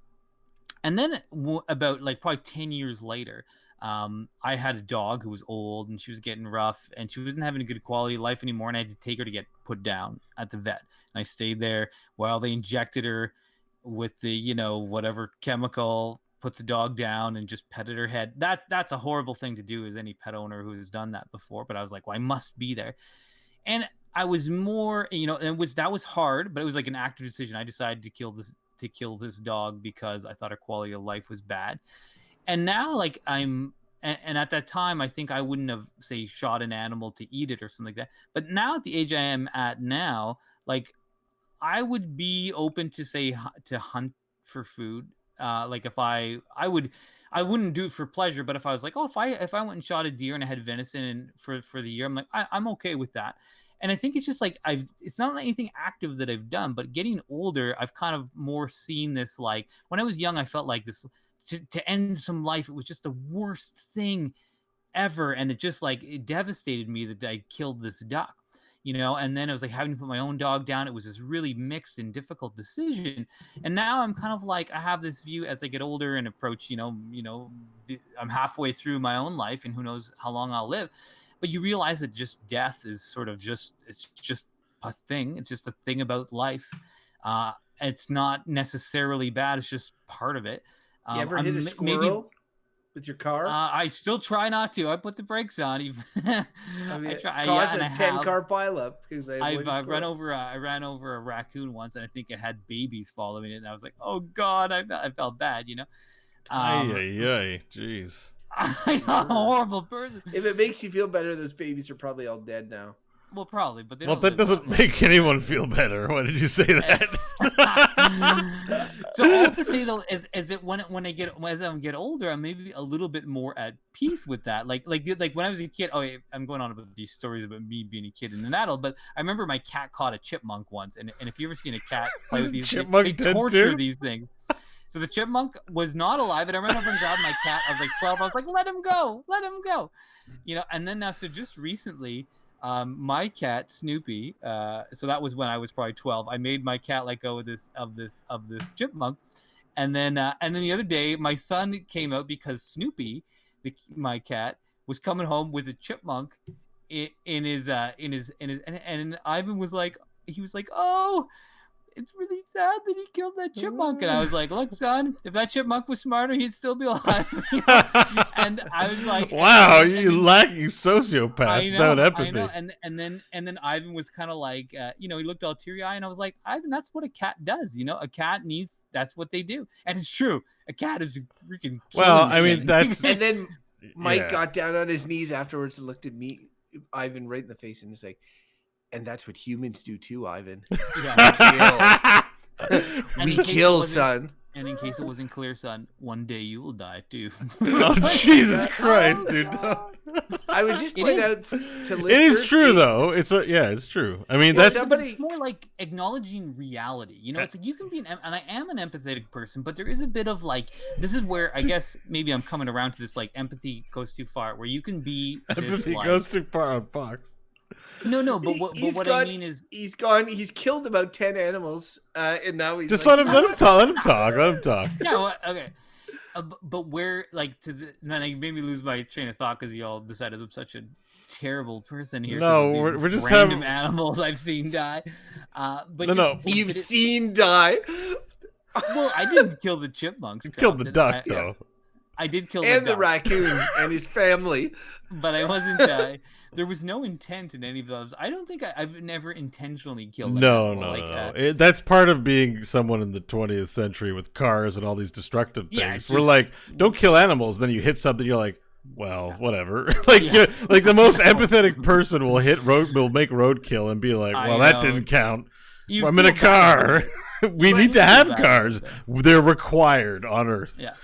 And then about like probably 10 years later, I had a dog who was old and she was getting rough and she wasn't having a good quality of life anymore. And I had to take her to get put down at the vet. And I stayed there while they injected her with the, whatever chemical, puts the dog down and just petted her head. That's a horrible thing to do as any pet owner who's done that before. But I was like, well, I must be there. And I was more, that was hard, but it was like an active decision. I decided to kill this dog because I thought her quality of life was bad. And now, like, and at that time, I think I wouldn't have, say, shot an animal to eat it or something like that. But now, at the age I am at now, like, I would be open to, say, to hunt for food. Like, if I wouldn't do it for pleasure, but if I was like, oh, if I went and shot a deer and I had venison and for the year, I'm like, I'm okay with that. And I think it's just like it's not anything active that I've done, but getting older, I've kind of more seen this. Like when I was young, I felt like this to end some life. It was just the worst thing ever. And it just like, it devastated me that I killed this duck, and then I was like having to put my own dog down. It was this really mixed and difficult decision. And now I'm kind of like, I have this view as I get older and approach, I'm halfway through my own life and who knows how long I'll live. But you realize that just death is sort of it's just a thing. It's just a thing about life. It's not necessarily bad. It's just part of it. You ever hit a squirrel with your car? I still try not to. I put the brakes on. I try. Cause a 10-car pileup because I ran over a raccoon once, and I think it had babies following it, and I was like, oh god, I felt bad, Jeez. I'm a horrible person. If it makes you feel better, those babies are probably all dead now. Well, probably, but that doesn't make anyone feel better. Why did you say that? So all to say though is that as I get older, I'm maybe a little bit more at peace with that. Like when I was a kid. Oh, I'm going on about these stories about me being a kid and an adult, but I remember my cat caught a chipmunk once, and if you ever seen a cat play with these, they torture these things. So the chipmunk was not alive, and I ran over and grabbed my cat. I was like 12. I was like, let him go. And then now, so just recently, my cat Snoopy. So that was when I was probably 12. I made my cat let go of this chipmunk, and then the other day, my son came out because Snoopy, my cat, was coming home with a chipmunk in his and Ivan was like, oh, it's really sad that he killed that chipmunk. And I was like, look, son, if that chipmunk was smarter, he'd still be alive. And I was like, wow, you sociopath without empathy. I know. And then Ivan was kind of like, he looked all teary-eyed, and I was like, Ivan, that's what a cat does. A cat that's what they do. And it's true. A cat is freaking that's... And then Mike got down on his knees afterwards and looked at me, Ivan, right in the face, and was like, and that's what humans do too, Ivan. Yeah. We kill, son. And in case it wasn't clear, son, one day you will die too. Oh, Jesus Christ, dude. No. I would just point out to listeners. It is true, though. It's true. I mean, but it's more like acknowledging reality. You know, it's like you can be and I am an empathetic person, but there is a bit of like, this is where I guess maybe I'm coming around to this, like, empathy goes too far, where you can be empathy goes too far on Fox. No, but what I mean is he's killed about 10 animals, and now he's just like, let him talk. Yeah, well, okay. But where, like, then I made me lose my train of thought because y'all decided I'm such a terrible person here. No, we're just random animals I've seen die. But you've seen die. Well, I didn't kill the chipmunks. You killed the duck, though. I did kill the duck. Raccoon and his family. But I wasn't. There was no intent in any of those. I don't think I've never intentionally killed. No. That's part of being someone in the 20th century with cars and all these destructive things. We're like, don't kill animals. Then you hit something, you're like, well, whatever. Like the most empathetic person will make roadkill and be like, well, that didn't count. I'm in a car. We need to have cars. They're required on Earth. Yeah.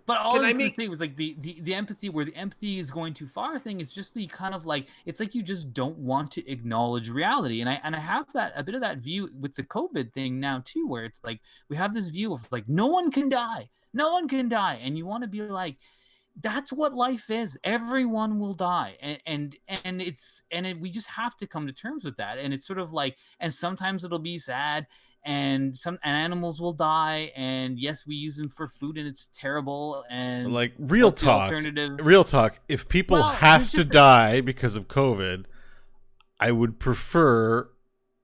But all the thing was like the empathy, where the empathy is going too far thing is just the kind of like, it's like you just don't want to acknowledge reality. And I have a bit of that view with the COVID thing now too, where it's like we have this view of like no one can die, and you want to be like, that's what life is. Everyone will die, and we just have to come to terms with that. And it's sort of like, and sometimes it'll be sad, and animals will die, and yes, we use them for food, and it's terrible. And like real talk, if people have to die because of COVID, I would prefer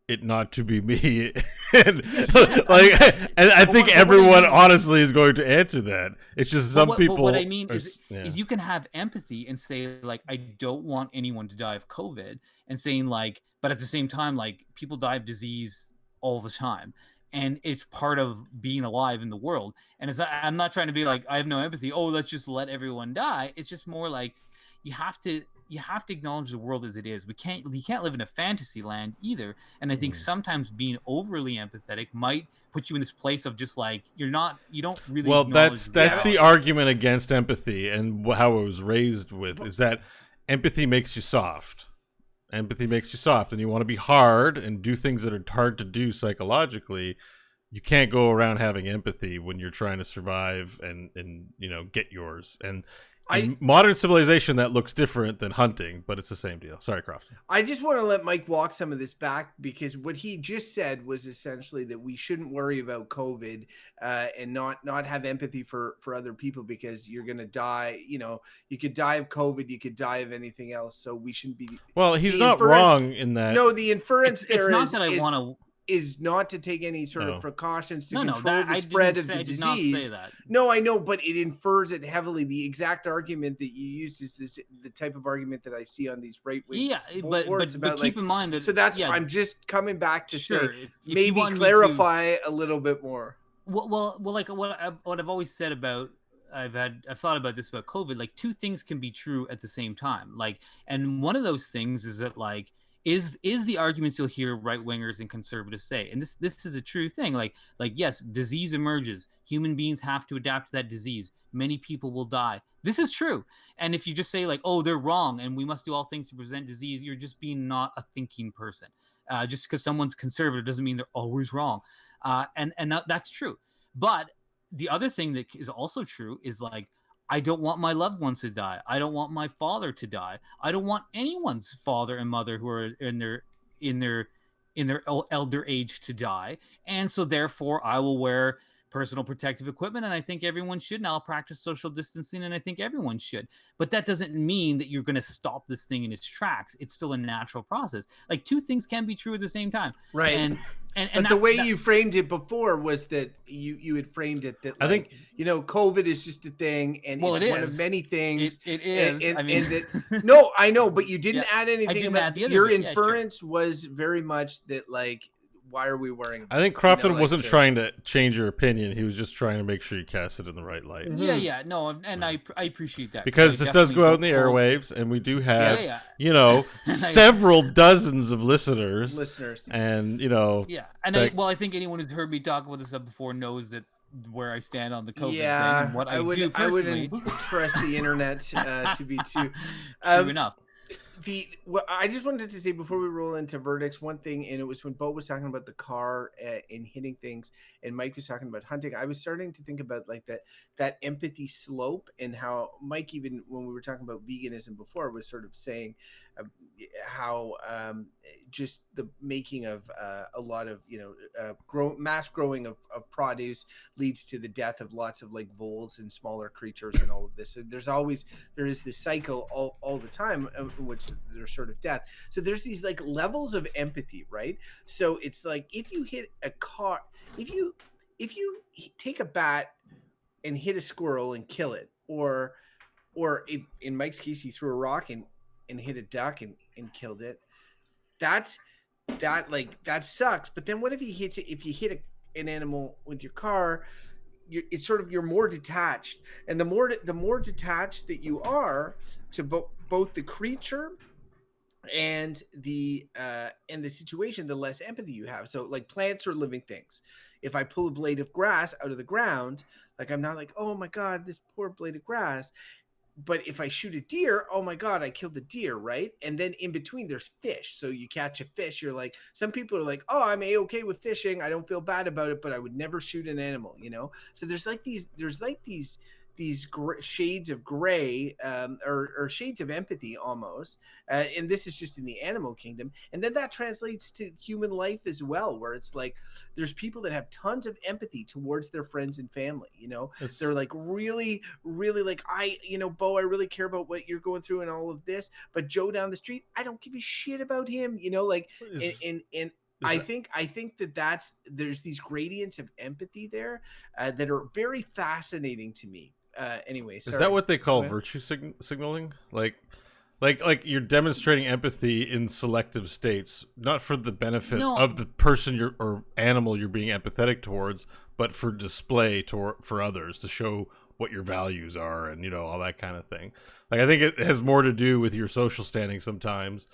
it not to be me. And I think everyone honestly is going to answer that. It's just some people. What I mean is you can have empathy and say like, I don't want anyone to die of COVID, and saying like, but at the same time, like, people die of disease all the time, and it's part of being alive in the world. And I'm not trying to be like, I have no empathy. Oh, let's just let everyone die. It's just more like you have to acknowledge the world as it is. You can't live in a fantasy land either. And I think sometimes being overly empathetic might put you in this place of just like, you don't really. Well, that's the argument against empathy, and how it was raised with is that empathy makes you soft. Empathy makes you soft, and you want to be hard and do things that are hard to do psychologically. You can't go around having empathy when you're trying to survive and get yours. And in modern civilization, that looks different than hunting, but it's the same deal. Sorry, Crofton. I just want to let Mike walk some of this back, because what he just said was essentially that we shouldn't worry about COVID and not have empathy for other people, because you're going to die. You know, you could die of COVID, you could die of anything else. So we shouldn't be. Well, he's not wrong in that. No, the inference it's not that I want to. Is not to take any sort of precautions to control the spread of the disease. I did not say that. No, I know, but it infers it heavily. The exact argument that you use is the type of argument that I see on these right-wing boards about, keep in mind that. So that's I'm just coming back to say, if maybe clarify a little bit more. Well, like what I've always said about. I've thought about this about COVID. Like, two things can be true at the same time. Like, and one of those things is that like. Is the arguments you'll hear right-wingers and conservatives say. And this is a true thing. Like yes, disease emerges. Human beings have to adapt to that disease. Many people will die. This is true. And if you just say like, oh, they're wrong and we must do all things to prevent disease, you're just being not a thinking person. Just because someone's conservative doesn't mean they're always wrong. And that's true. But the other thing that is also true is like, I don't want my loved ones to die. I don't want my father to die. I don't want anyone's father and mother who are in their elder age to die. And so therefore I will wear personal protective equipment, and I think everyone should. And I'll practice social distancing, and I think everyone should. But that doesn't mean that you're going to stop this thing in its tracks. It's still a natural process. Like, two things can be true at the same time. Right. But the way you framed it before was that you had framed it that, like, I think, COVID is just a thing, and it's one of many things. It is. No, I know, but you didn't add anything. I didn't add the other your bit. inference was very much that, like, why are we worrying? I think Crofton wasn't trying to change your opinion. He was just trying to make sure you cast it in the right light. Yeah, no, and I appreciate that. Because this does go out in the airwaves, and we do have, several dozens of listeners. And, Yeah, and I think anyone who's heard me talk about this stuff before knows that where I stand on the COVID thing Yeah, and what I I would. do I personally. wouldn't trust the internet to be too. True Um, enough. I just wanted to say before we roll into verdicts, one thing, and it was when Beau was talking about the car and hitting things, and Mike was talking about hunting. I was starting to think about like that empathy slope, and how Mike, even when we were talking about veganism before, was sort of saying uh, how just the making of a lot of mass growing of produce leads to the death of lots of like voles and smaller creatures and all of this. So there is this cycle all the time in which there's sort of death. So there's these like levels of empathy, right? So it's like if you hit a car, if you take a bat and hit a squirrel and kill it, or in Mike's case he threw a rock and hit a duck and killed it, that's that sucks. But then what if he hits it? If you hit an animal with your car, it's sort of, you're more detached, and the more detached that you are to both the creature and the situation, the less empathy you have. So like plants are living things. If I pull a blade of grass out of the ground, like I'm not like, oh my god, this poor blade of grass. But if I shoot a deer, oh my god, I killed a deer, right? And then in between there's fish. So you catch a fish, you're like, some people are like, oh, I'm okay with fishing, I don't feel bad about it, but I would never shoot an animal, So there's like these shades of gray, or shades of empathy almost, and this is just in the animal kingdom, and then that translates to human life as well, where it's like there's people that have tons of empathy towards their friends and family. They're like really like, Beau, I really care about what you're going through and all of this, but Joe down the street, I don't give a shit about him, like, and I think there's these gradients of empathy there that are very fascinating to me. Anyway, sorry. Is that what they call virtue signaling? Like you're demonstrating empathy in selective states, not for the benefit of the person or animal you're being empathetic towards, but for display for others, to show what your values are and all that kind of thing. Like, I think it has more to do with your social standing sometimes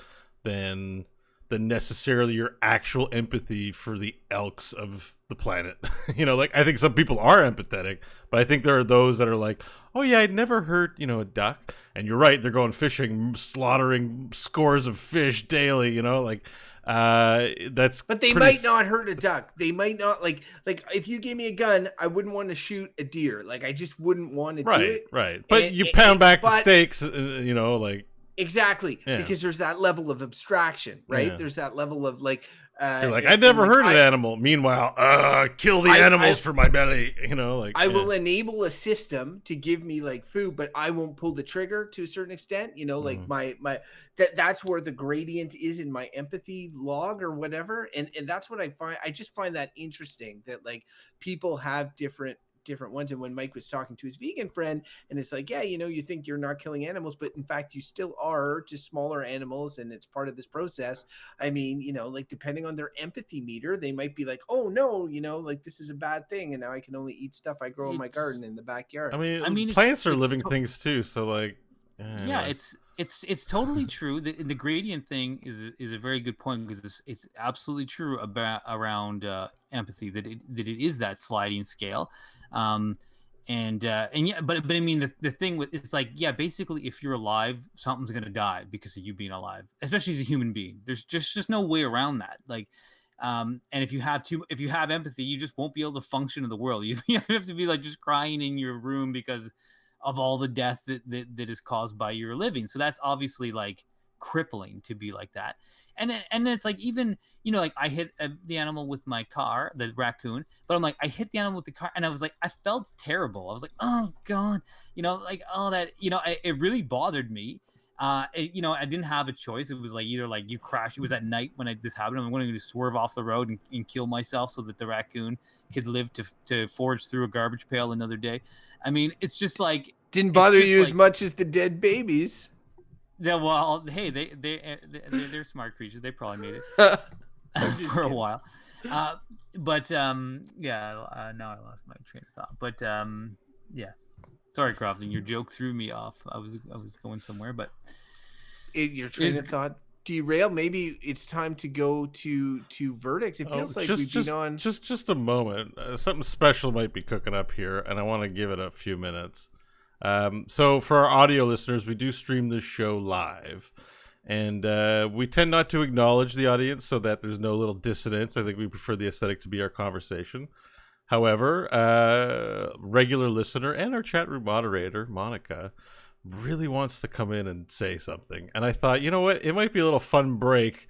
than necessarily your actual empathy for the elks of the planet. Like, I think some people are empathetic, but I think there are those that are like, oh yeah, I'd never hurt, a duck. And you're right, they're going fishing, slaughtering scores of fish daily, that's. But they might not hurt a duck. They might not like if you gave me a gun, I wouldn't want to shoot a deer. Like, I just wouldn't want to do it. Right. But you pound back the steaks, like. Exactly, because there's that level of abstraction, right? Yeah. There's that level of like, you're like, I never hurt an animal. Meanwhile, kill the animals for my belly. I will enable a system to give me like food, but I won't pull the trigger to a certain extent. Like that's where the gradient is in my empathy log or whatever, and that's what I find. I just find that interesting that like people have different ones. And when Mike was talking to his vegan friend, and it's like, yeah, you think you're not killing animals, but in fact you still are, to smaller animals, and it's part of this process. I mean, like, depending on their empathy meter, they might be like, oh no, like, this is a bad thing, and now I can only eat stuff I grow in my garden in the backyard. I mean plants are living things too, so like, yeah, it's totally true. The gradient thing is a very good point, because it's absolutely true around empathy, that it is that sliding scale. And yeah, but I mean, the thing with, it's like, yeah, basically, if you're alive, something's gonna die because of you being alive, especially as a human being. There's just no way around that. Like, and if you have empathy, you just won't be able to function in the world. You have to be like just crying in your room because of all the death that is caused by your living. So that's obviously like crippling to be like that. And it's like, even, like, I hit the animal with my car, the raccoon, but I'm like, I hit the animal with the car, and I was like, I felt terrible. I was like, oh god, like, all that, it really bothered me. I didn't have a choice. It was like, either like you crash. It was at night when this happened. I'm going to swerve off the road and kill myself so that the raccoon could live to forage through a garbage pail another day. I mean, it's just like, didn't bother you as much as the dead babies. Yeah, well, hey, they're smart creatures. They probably made it for a while. But now I lost my train of thought. But yeah. Sorry, Crofton, your joke threw me off. I was going somewhere, but your train of thought derail. Maybe it's time to go to verdicts. It feels like we've been on. Just a moment. Something special might be cooking up here, and I want to give it a few minutes. So for our audio listeners, we do stream this show live, and we tend not to acknowledge the audience so that there's no little dissonance. I think we prefer the aesthetic to be our conversation. However, regular listener and our chat room moderator, Monica, really wants to come in and say something. And I thought, you know what? It might be a little fun break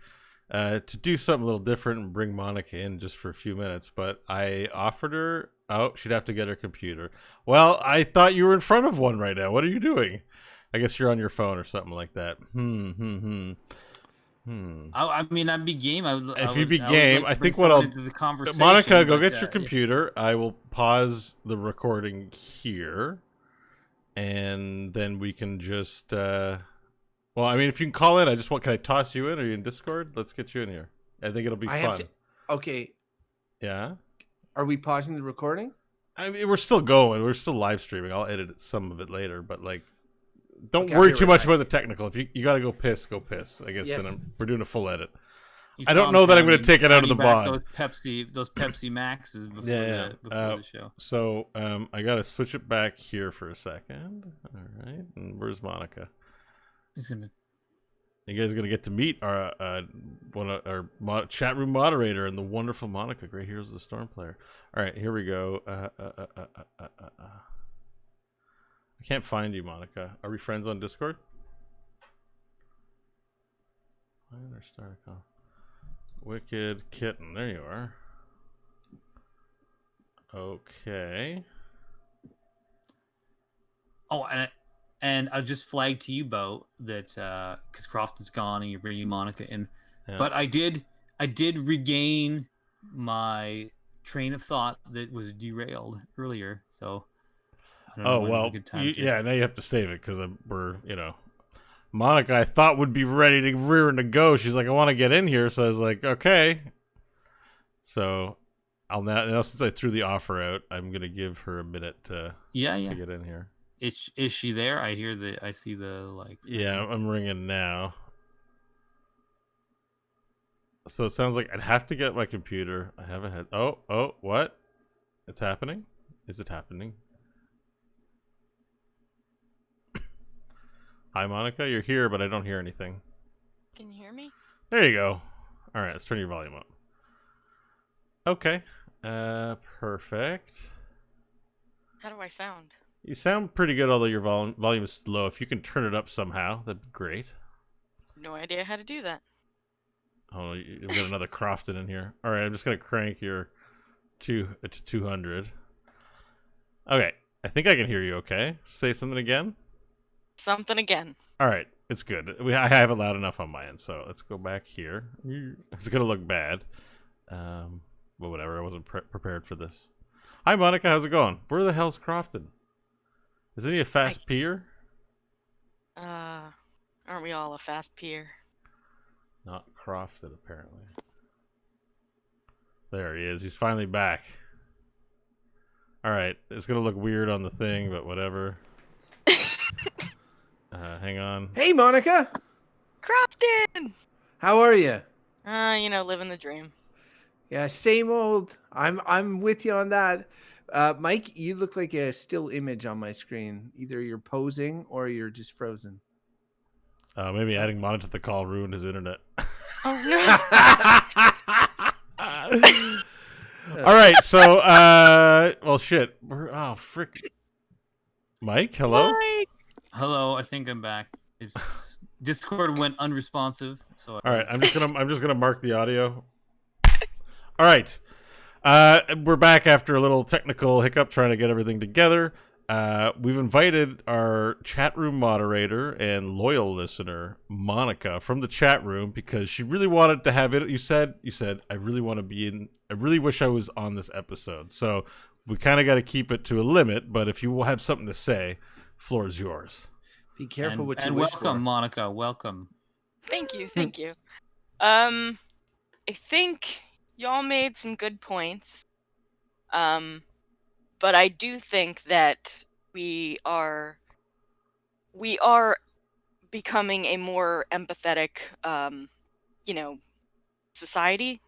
to do something a little different and bring Monica in just for a few minutes. But I offered her, she'd have to get her computer. Well, I thought you were in front of one right now. What are you doing? I guess you're on your phone or something like that. I mean, I'd be game. If you'd be game, I think what I'll... Monica, go get your computer. I will pause the recording here. And then we can just... well, I mean, if you can call in, can I toss you in? Are you in Discord? Let's get you in here. I think it'll be fun. Okay. Yeah? Are we pausing the recording? I mean, we're still going. We're still live streaming. I'll edit some of it later, but like... Don't worry too much about the technical. If you got to go piss, I guess. Yes. Then we're doing a full edit. I don't know that I'm going to take it out of the VOD. Those Pepsi Maxes before the show. So I got to switch it back here for a second. All right. And where's Monica? You guys are going to get to meet our chat room moderator and the wonderful Monica, Great Heroes of the Storm player. All right, here we go. I can't find you, Monica. Are we friends on Discord? Wicked Kitten. There you are. Okay. Oh, and I'll just flag to you, Beau, that because Crofton's gone and you're bringing Monica in. Yeah. But I did regain my train of thought that was derailed earlier. So. Oh, well, now you have to save it because Monica, I thought would be ready to rear and to go. She's like, I want to get in here. So I was like, okay. So I'll now since I threw the offer out, I'm going to give her a minute to get in here. Is she there? I see the like. Yeah, I'm ringing now. So it sounds like I'd have to get my computer. I haven't had. Oh, what? It's happening? Is it happening? Hi, Monica. You're here, but I don't hear anything. Can you hear me? There you go. All right, let's turn your volume up. Okay. Perfect. How do I sound? You sound pretty good, although your volume is low. If you can turn it up somehow, that'd be great. No idea how to do that. Oh, you've got another Crofton in here. All right, I'm just going to crank your to 200. Okay, I think I can hear you okay. Say something again. Something again. All right, it's good. I have it loud enough on my end, so let's go back here. It's gonna look bad, but whatever. I wasn't prepared for this. Hi, Monica. How's it going? Where the hell's Crofton? Isn't he a fast peer? Aren't we all a fast peer? Not Crofton, apparently. There he is. He's finally back. All right, it's gonna look weird on the thing, but whatever. Hang on. Hey, Monica. Crofton. How are you? Living the dream. Yeah, same old. I'm with you on that. Mike, you look like a still image on my screen. Either you're posing or you're just frozen. Maybe adding Monica to the call ruined his internet. Oh no. All right, so well, shit. Frick. Mike, hello. Mike. Hello, I think I'm back. It's Discord went unresponsive, so. All right, I'm just gonna mark the audio. All right, we're back after a little technical hiccup trying to get everything together. We've invited our chat room moderator and loyal listener Monica from the chat room because she really wanted to have it. You said I really want to be in. I really wish I was on this episode. So we kind of got to keep it to a limit. But if you have something to say, floor is yours. Be careful what you and wish welcome, for. Monica. Welcome. Thank you. I think y'all made some good points. But I do think that we are becoming a more empathetic, you know, society.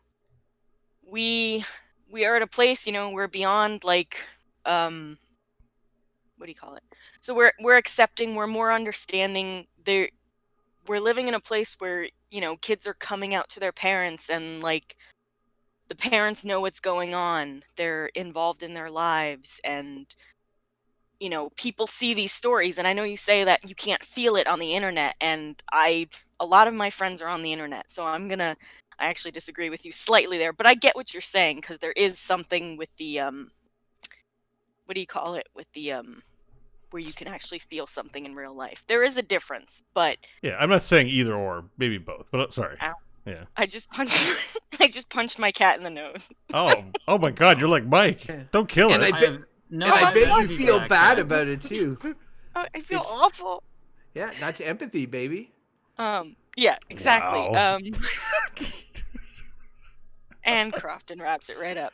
We are at a place, we're beyond like, what do you call it? So we're accepting, we're more understanding. We're living in a place where, kids are coming out to their parents, and like the parents know what's going on. They're involved in their lives, and people see these stories. And I know you say that you can't feel it on the internet, and a lot of my friends are on the internet, so I actually disagree with you slightly there, but I get what you're saying, because there is something with the what do you call it, with the where you can actually feel something in real life. There is a difference, but Yeah, I'm not saying either or, maybe both. But sorry. ow, Yeah. I just punched I just punched my cat in the nose. Oh my God! You're like Mike. Yeah. Don't kill And it. I have no. And I bet you empathy feel for that bad cat. about it too. I feel awful. Yeah, that's empathy, baby. Yeah, exactly. Wow. And Crofton wraps it right up.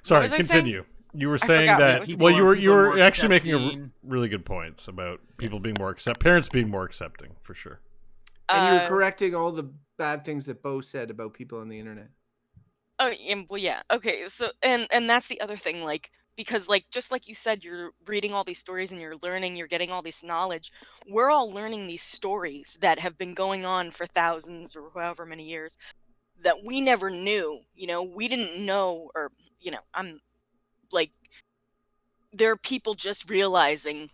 Sorry, was I saying? continue. You were I saying forgot that. what- Well, you People are were more actually making accepting. really good points about people being more parents being more accepting, for sure. And you were Uh, correcting all the bad things that Beau said about people on the internet. Oh, well, yeah. Okay, so and that's the other thing, like, because like just like you said, you're reading all these stories and you're learning, you're getting all this knowledge. We're all learning these stories that have been going on for thousands or however many years that we never knew. We didn't know, or I'm like, there are people just realizing,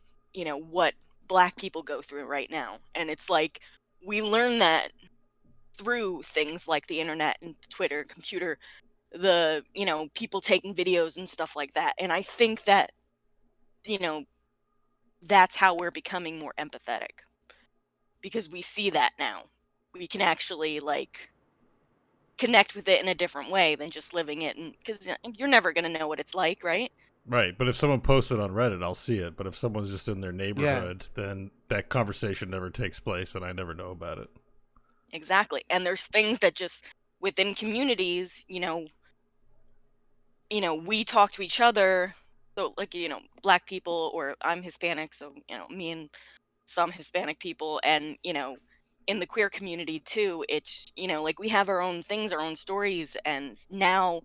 what Black people go through right now, and it's like we learn that through things like the internet and Twitter, computer, the people taking videos and stuff like that. And I think that you know that's how we're becoming more empathetic, because we see that now. We can actually like connect with it in a different way than just living it, and because you're never going to know what it's like, right? Right, but if someone posts it on Reddit, I'll see it. But if someone's just in their neighborhood, then that conversation never takes place, and I never know about it. Exactly. And there's things that just within communities, we talk to each other. So like, Black people, or I'm Hispanic, so me and some Hispanic people, and in the queer community too, it's like we have our own things, our own stories, and now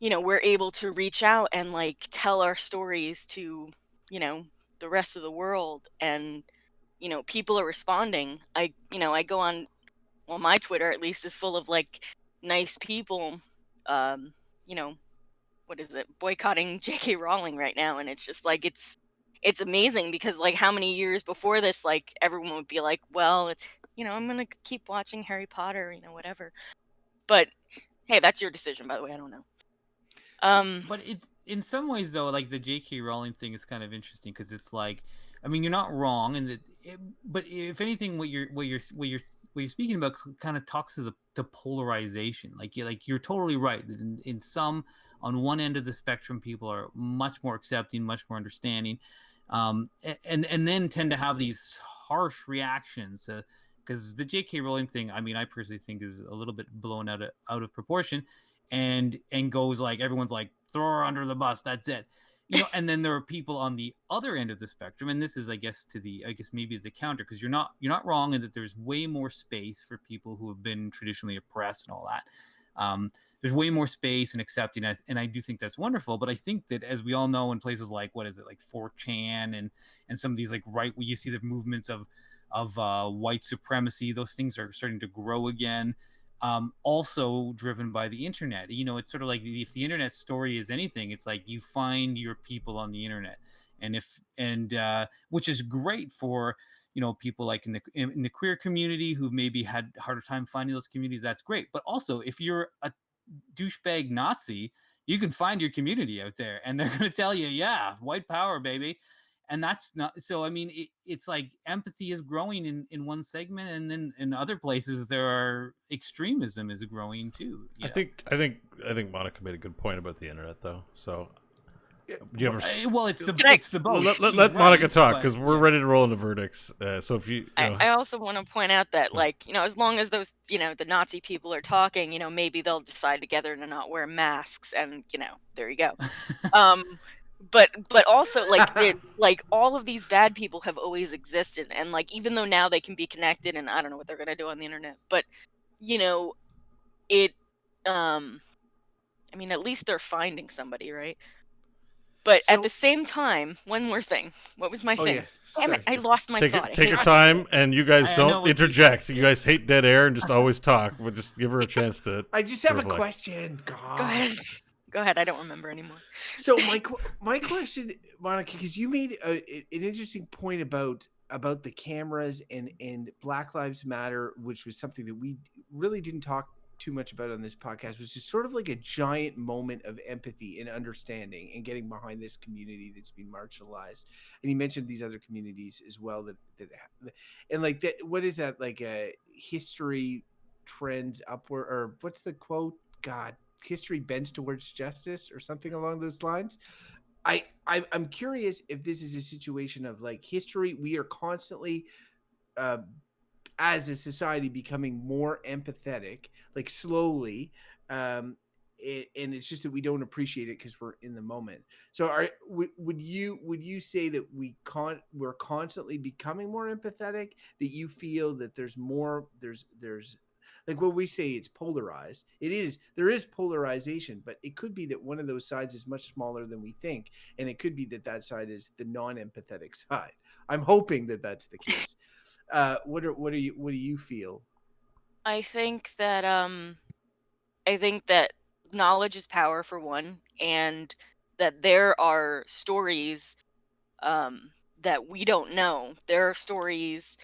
we're able to reach out and like tell our stories to the rest of the world, and people are responding. I go on, well, my Twitter at least is full of like nice people, um you know what is it, boycotting J.K. Rowling right now, and it's just like it's amazing, because like how many years before this, like everyone would be like, well, it's I'm gonna keep watching Harry Potter, whatever. But hey, that's your decision, by the way. I don't know. But it's in some ways though, like the J.K. Rowling thing is kind of interesting, because it's like, I mean, you're not wrong, and but if anything, what you're speaking about kind of talks to the polarization. Like you're totally right. In some, on one end of the spectrum, people are much more accepting, much more understanding, and then tend to have these harsh reactions. Because the J.K. Rowling thing, I mean, I personally think is a little bit blown out of proportion, and goes like, everyone's like, throw her under the bus, that's it, and then there are people on the other end of the spectrum, and this is I guess maybe the counter, because you're not wrong in that there's way more space for people who have been traditionally oppressed and all that. There's way more space and accepting, and I do think that's wonderful. But I think that, as we all know, in places like, what is it, like 4chan and some of these like right where you see the movements of white supremacy, those things are starting to grow again. Also driven by the internet. It's sort of like, if the internet story is anything, it's like you find your people on the internet, and which is great for people like in the queer community who maybe had a harder time finding those communities. That's great. But also, if you're a douchebag Nazi, you can find your community out there, and they're going to tell you, yeah, white power, baby. And that's not so. I mean, it's like empathy is growing in one segment, and then in other places there are extremism is growing too. I think Monica made a good point about the internet, though. So, do you ever? Well, it's the both. Let Monica talk, because we're ready to roll into verdicts. So if you, I also want to point out that, like, as long as those, the Nazi people are talking, maybe they'll decide together to not wear masks, and there you go. but also like like all of these bad people have always existed, and like even though now they can be connected, and I don't know what they're gonna do on the internet, but it I mean, at least they're finding somebody, right? But at the same time, one more thing. What was my thing? Yeah. Damn it, I lost my thought. Take your time, and you guys don't interject. You guys hate dead air and just always talk. We'll just give her a chance to. I just have a question. God. Go ahead. Go ahead. I don't remember anymore. So my question, Monica, because you made an interesting point about the cameras and Black Lives Matter, which was something that we really didn't talk too much about on this podcast, was just sort of like a giant moment of empathy and understanding and getting behind this community that's been marginalized. And you mentioned these other communities as well that and like that. What is that, like a history trends upward, or what's the quote? God, history bends towards justice, or something along those lines. I'm curious if this is a situation of like history. We are constantly as a society becoming more empathetic, like slowly, and it's just that we don't appreciate it because we're in the moment. So would you say that we're constantly becoming more empathetic, that you feel that there's like when we say it's polarized, there is polarization, but it could be that one of those sides is much smaller than we think, and it could be that side is the non-empathetic side. I'm hoping that that's the case. What do you feel? I think that knowledge is power, for one, and that there are stories that we don't know. There are stories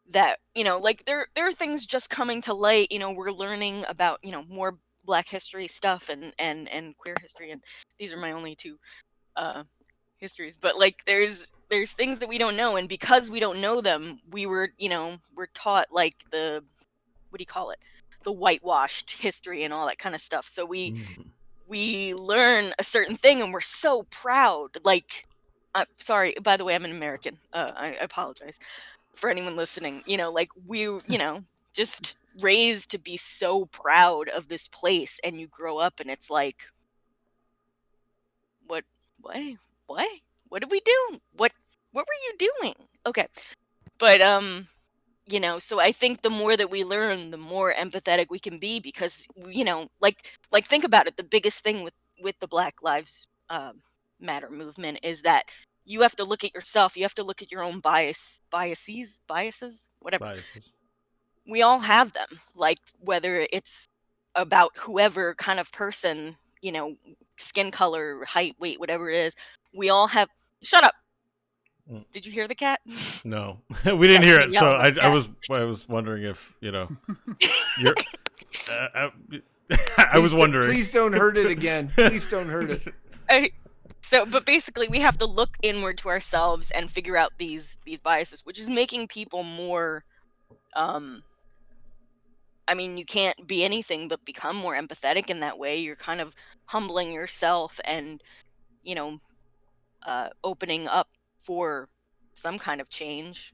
that, like there are things just coming to light. We're learning about, more Black history stuff and queer history, and these are my only two histories, but like there's things that we don't know, and because we don't know them, we're taught like the, what do you call it, the whitewashed history and all that kind of stuff. So we learn a certain thing and we're so proud. Like, I'm sorry, by the way, I'm an American. I apologize for anyone listening. Like we just raised to be so proud of this place, and you grow up and it's like, what what did we do? What were you doing? Okay. But so I think the more that we learn, the more empathetic we can be, because like think about it. The biggest thing with the Black Lives Matter movement is that you have to look at yourself. You have to look at your own biases, whatever. Biases. We all have them. Like whether it's about whoever kind of person, skin color, height, weight, whatever it is, we all have. Shut up. Did you hear the cat? No, we didn't hear it. So I was wondering if you're. I was wondering. Please don't hurt it again. Please don't hurt it. But basically, we have to look inward to ourselves and figure out these biases, which is making people more. I mean, you can't be anything but become more empathetic in that way. You're kind of humbling yourself and, opening up for some kind of change,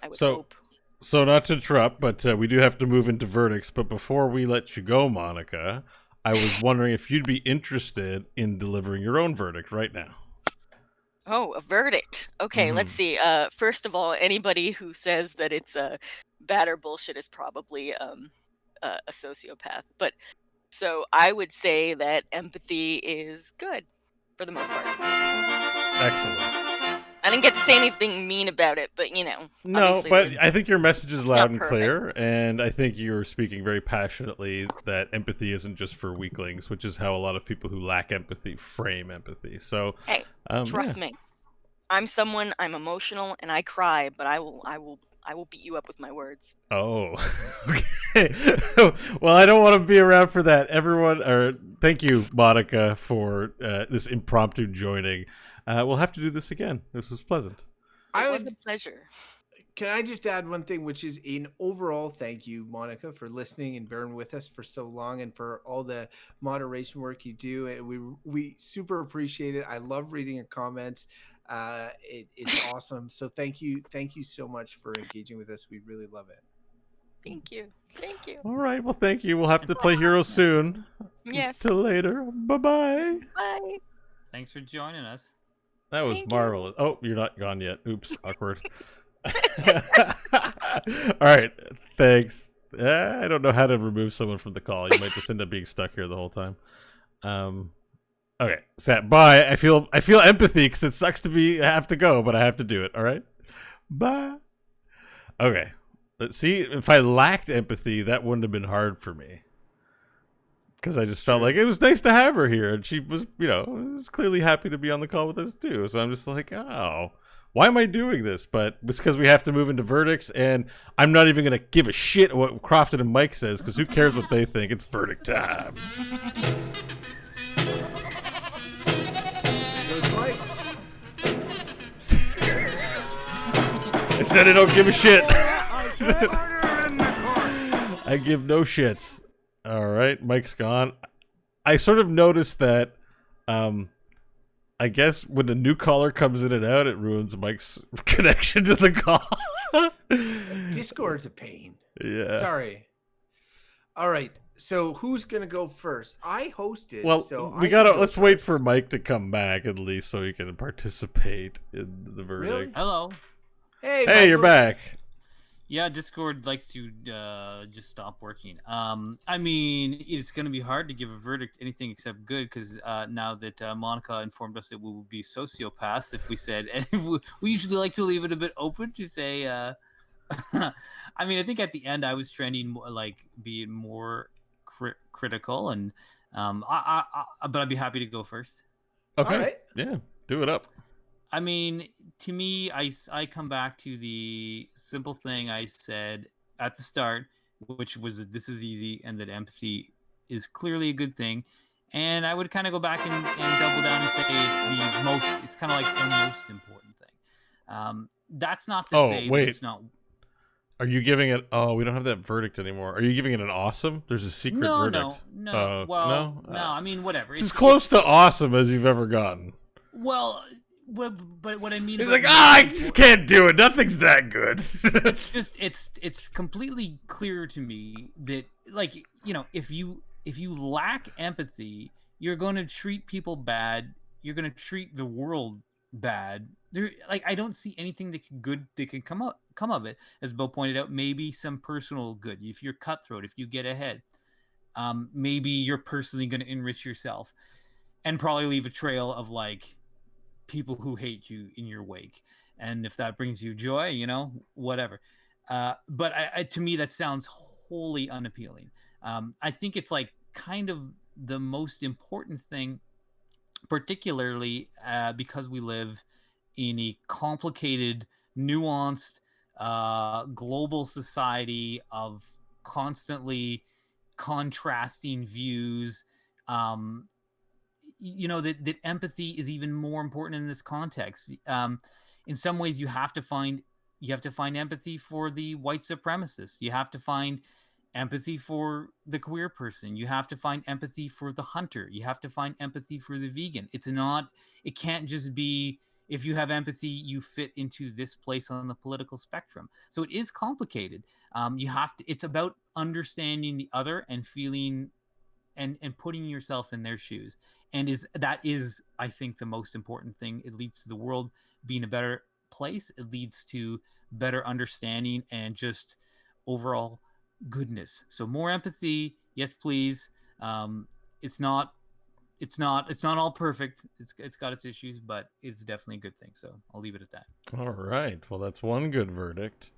I would hope. So not to interrupt, but we do have to move into verdicts. But before we let you go, Monica, I was wondering if you'd be interested in delivering your own verdict right now. Oh, a verdict. Okay, let's see. First of all, anybody who says that it's bad or bullshit is probably a sociopath. But so I would say that empathy is good for the most part. Excellent. I didn't get to say anything mean about it, but No, but I think your message is loud and clear, and I think you're speaking very passionately that empathy isn't just for weaklings, which is how a lot of people who lack empathy frame empathy. So, hey, trust me, I'm emotional and I cry, but I will beat you up with my words. Oh, okay. Well, I don't want to be around for that. Thank you, Monica, for this impromptu joining. We'll have to do this again. This was pleasant. It was a pleasure. Can I just add one thing, which is an overall thank you, Monica, for listening and bearing with us for so long, and for all the moderation work you do. And we super appreciate it. I love reading your comments. It's awesome. So thank you so much for engaging with us. We really love it. Thank you. All right. Well, thank you. We'll have to play Heroes soon. Yes. Till later. Bye-bye. Bye. Thanks for joining us. That was Thank you. marvelous. Oh, you're not gone yet. Oops, awkward. All right, thanks. I don't know how to remove someone from the call. You might just end up being stuck here the whole time. Okay, Sat. Bye. I feel empathy because it sucks to have to go, but I have to do it. All right. Bye. Okay. Let's see. If I lacked empathy, that wouldn't have been hard for me. Because I just felt like it was nice to have her here, and she was, was clearly happy to be on the call with us too. So I'm just like, oh, why am I doing this? But it's because we have to move into verdicts, and I'm not even gonna give a shit what Crofton and Mike says, because who cares what they think? It's verdict time. I said I don't give a shit. I give no shits. All right, Mike's gone. I sort of noticed that, I guess when a new caller comes in and out, it ruins Mike's connection to the call. Discord's a pain. Yeah. Sorry. All right. So who's gonna go first? I hosted. Well, so let's wait for Mike to come back at least so he can participate in the verdict. Really? Hello. Hey, Hey, you're back. Yeah, Discord likes to just stop working. I mean, it's going to be hard to give a verdict anything except good because now that Monica informed us that we would be sociopaths if we said, and we usually like to leave it a bit open to say. I mean, I think at the end I was trending like being more critical, and but I'd be happy to go first. Okay. All right. Yeah, do it up. I mean, to me, I come back to the simple thing I said at the start, which was that this is easy and that empathy is clearly a good thing. And I would kind of go back and double down and say it's kind of like the most important thing. That's not to say that it's not. Are you giving it? Oh, we don't have that verdict anymore. Are you giving it an awesome? There's a secret verdict. No. No. I mean, whatever. It's as close to awesome as you've ever gotten. Well. But what I mean, he's like, I just can't do it. Nothing's that good. It's just it's completely clear to me that, like, if you lack empathy, you're going to treat people bad. You're going to treat the world bad. I don't see anything that can come of it. As Beau pointed out, maybe some personal good. If you're cutthroat, if you get ahead, maybe you're personally going to enrich yourself, and probably leave a trail of like people who hate you in your wake. And if that brings you joy, whatever. But to me, that sounds wholly unappealing. I think it's like kind of the most important thing, particularly because we live in a complicated, nuanced, global society of constantly contrasting views. That empathy is even more important in this context. In some ways, you have to find empathy for the white supremacist. You have to find empathy for the queer person. You have to find empathy for the hunter. You have to find empathy for the vegan. It can't just be, if you have empathy, you fit into this place on the political spectrum. So it is complicated. It's about understanding the other and feeling and putting yourself in their shoes. And that is, I think, the most important thing. It leads to the world being a better place. It leads to better understanding and just overall goodness. So more empathy, yes, please. It's not all perfect. It's got its issues, but it's definitely a good thing. So I'll leave it at that. All right. Well, that's one good verdict.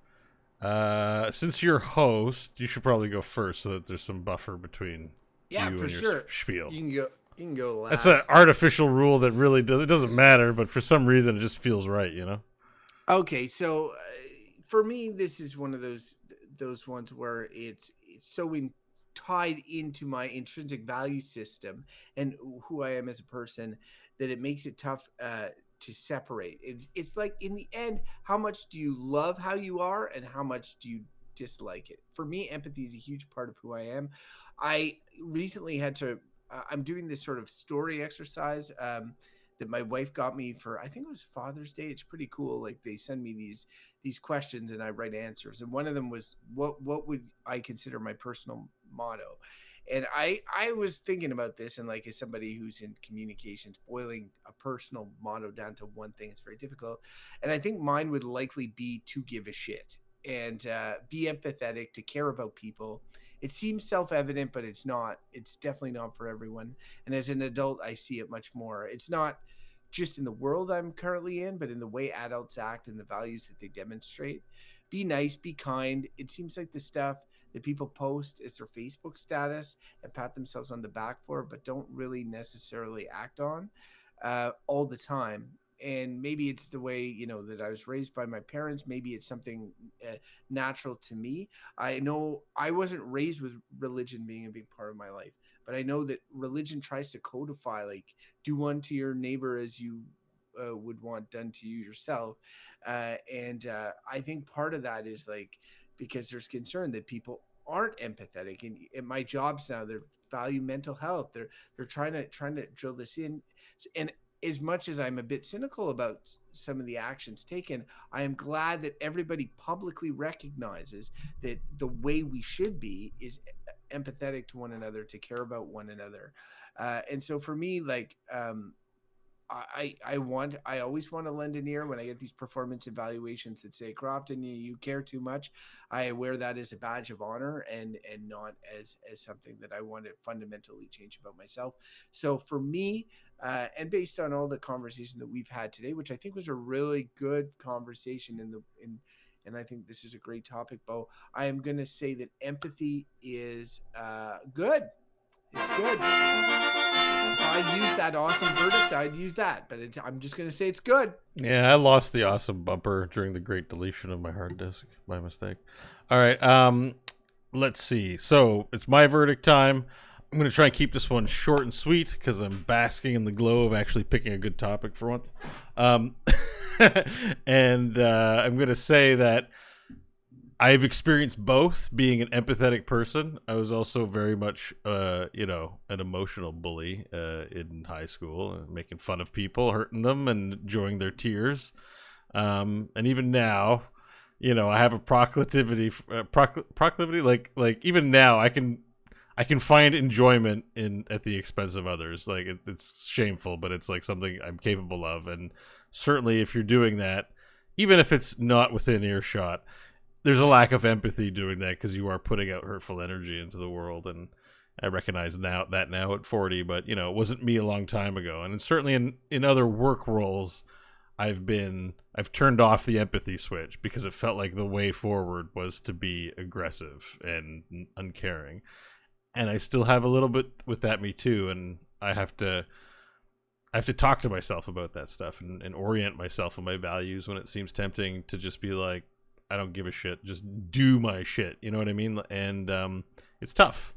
Since you're host, you should probably go first so that there's some buffer between you and your spiel. You can go last. That's an artificial rule that really doesn't matter, but for some reason it just feels right, Okay, so for me, this is one of those ones where it's so tied into my intrinsic value system and who I am as a person that it makes it tough to separate. It's like, in the end, how much do you love how you are and how much do you dislike it? For me, empathy is a huge part of who I am. I recently had to I'm doing this sort of story exercise that my wife got me for, I think it was Father's Day. It's pretty cool. Like, they send me these questions and I write answers. And one of them was, what would I consider my personal motto? And I was thinking about this, and like as somebody who's in communications, boiling a personal motto down to one thing is very difficult. And I think mine would likely be to give a shit and be empathetic, to care about people. It seems self-evident, but it's not. It's definitely not for everyone. And as an adult, I see it much more. It's not just in the world I'm currently in, but in the way adults act and the values that they demonstrate. Be nice, be kind. It seems like the stuff that people post as their Facebook status and pat themselves on the back for, but don't really necessarily act on all the time. And maybe it's the way, you know, that I was raised by my parents. Maybe it's something natural to me. I know I wasn't raised with religion being a big part of my life, but I know that religion tries to codify, like, do unto your neighbor as you would want done to you yourself. And I think part of that is like, because there's concern that people aren't empathetic. And in my jobs now, they're value mental health. They're trying to drill this in. And as much as I'm a bit cynical about some of the actions taken, I am glad that everybody publicly recognizes that the way we should be is empathetic to one another, to care about one another. And so for me, like, I always want to lend an ear when I get these performance evaluations that say, Crofton, you care too much. I wear that as a badge of honor and not as something that I want to fundamentally change about myself. So for me, and based on all the conversation that we've had today, which I think was a really good conversation and I think this is a great topic, Beau, I am going to say that empathy is good. It's good. If I use that awesome verdict, I'd use that. But I'm just going to say it's good. Yeah, I lost the awesome bumper during the great deletion of my hard disk by mistake. All right, let's see. So it's my verdict time. I'm going to try and keep this one short and sweet because I'm basking in the glow of actually picking a good topic for once. And I'm going to say that I've experienced both. Being an empathetic person, I was also very much, an emotional bully in high school, making fun of people, hurting them, and enjoying their tears. And even now, I have a proclivity. Like even now, I can find enjoyment at the expense of others. Like it's shameful, but it's like something I'm capable of. And certainly, if you're doing that, even if it's not within earshot, there's a lack of empathy doing that because you are putting out hurtful energy into the world. And I recognize now at 40, but it wasn't me a long time ago. And certainly in other work roles, I've turned off the empathy switch because it felt like the way forward was to be aggressive and uncaring. And I still have a little bit with that me too. And I have to talk to myself about that stuff and orient myself on my values when it seems tempting to just be like, I don't give a shit. Just do my shit. You know what I mean? And it's tough.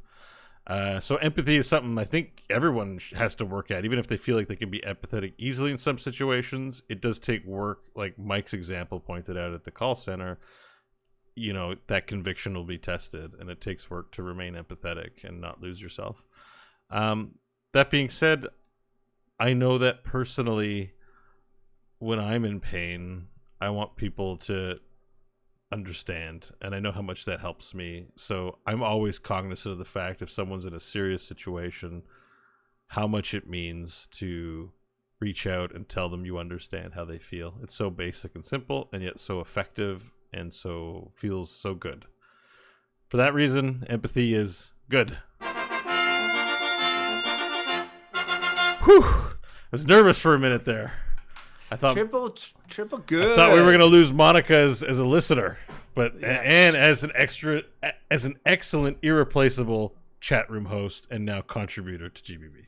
So empathy is something I think everyone has to work at, even if they feel like they can be empathetic easily in some situations. It does take work, like Mike's example pointed out at the call center. That conviction will be tested, and it takes work to remain empathetic and not lose yourself. That being said, I know that personally, when I'm in pain, I want people to understand, and I know how much that helps me. So I'm always cognizant of the fact, if someone's in a serious situation, how much it means to reach out and tell them you understand how they feel. It's so basic and simple, and yet so effective, and so feels so good. For that reason, empathy is good. Whew! I was nervous for a minute there. I thought triple good. I thought we were going to lose Monica as a listener, but yeah. And as an excellent, irreplaceable chat room host and now contributor to GBB.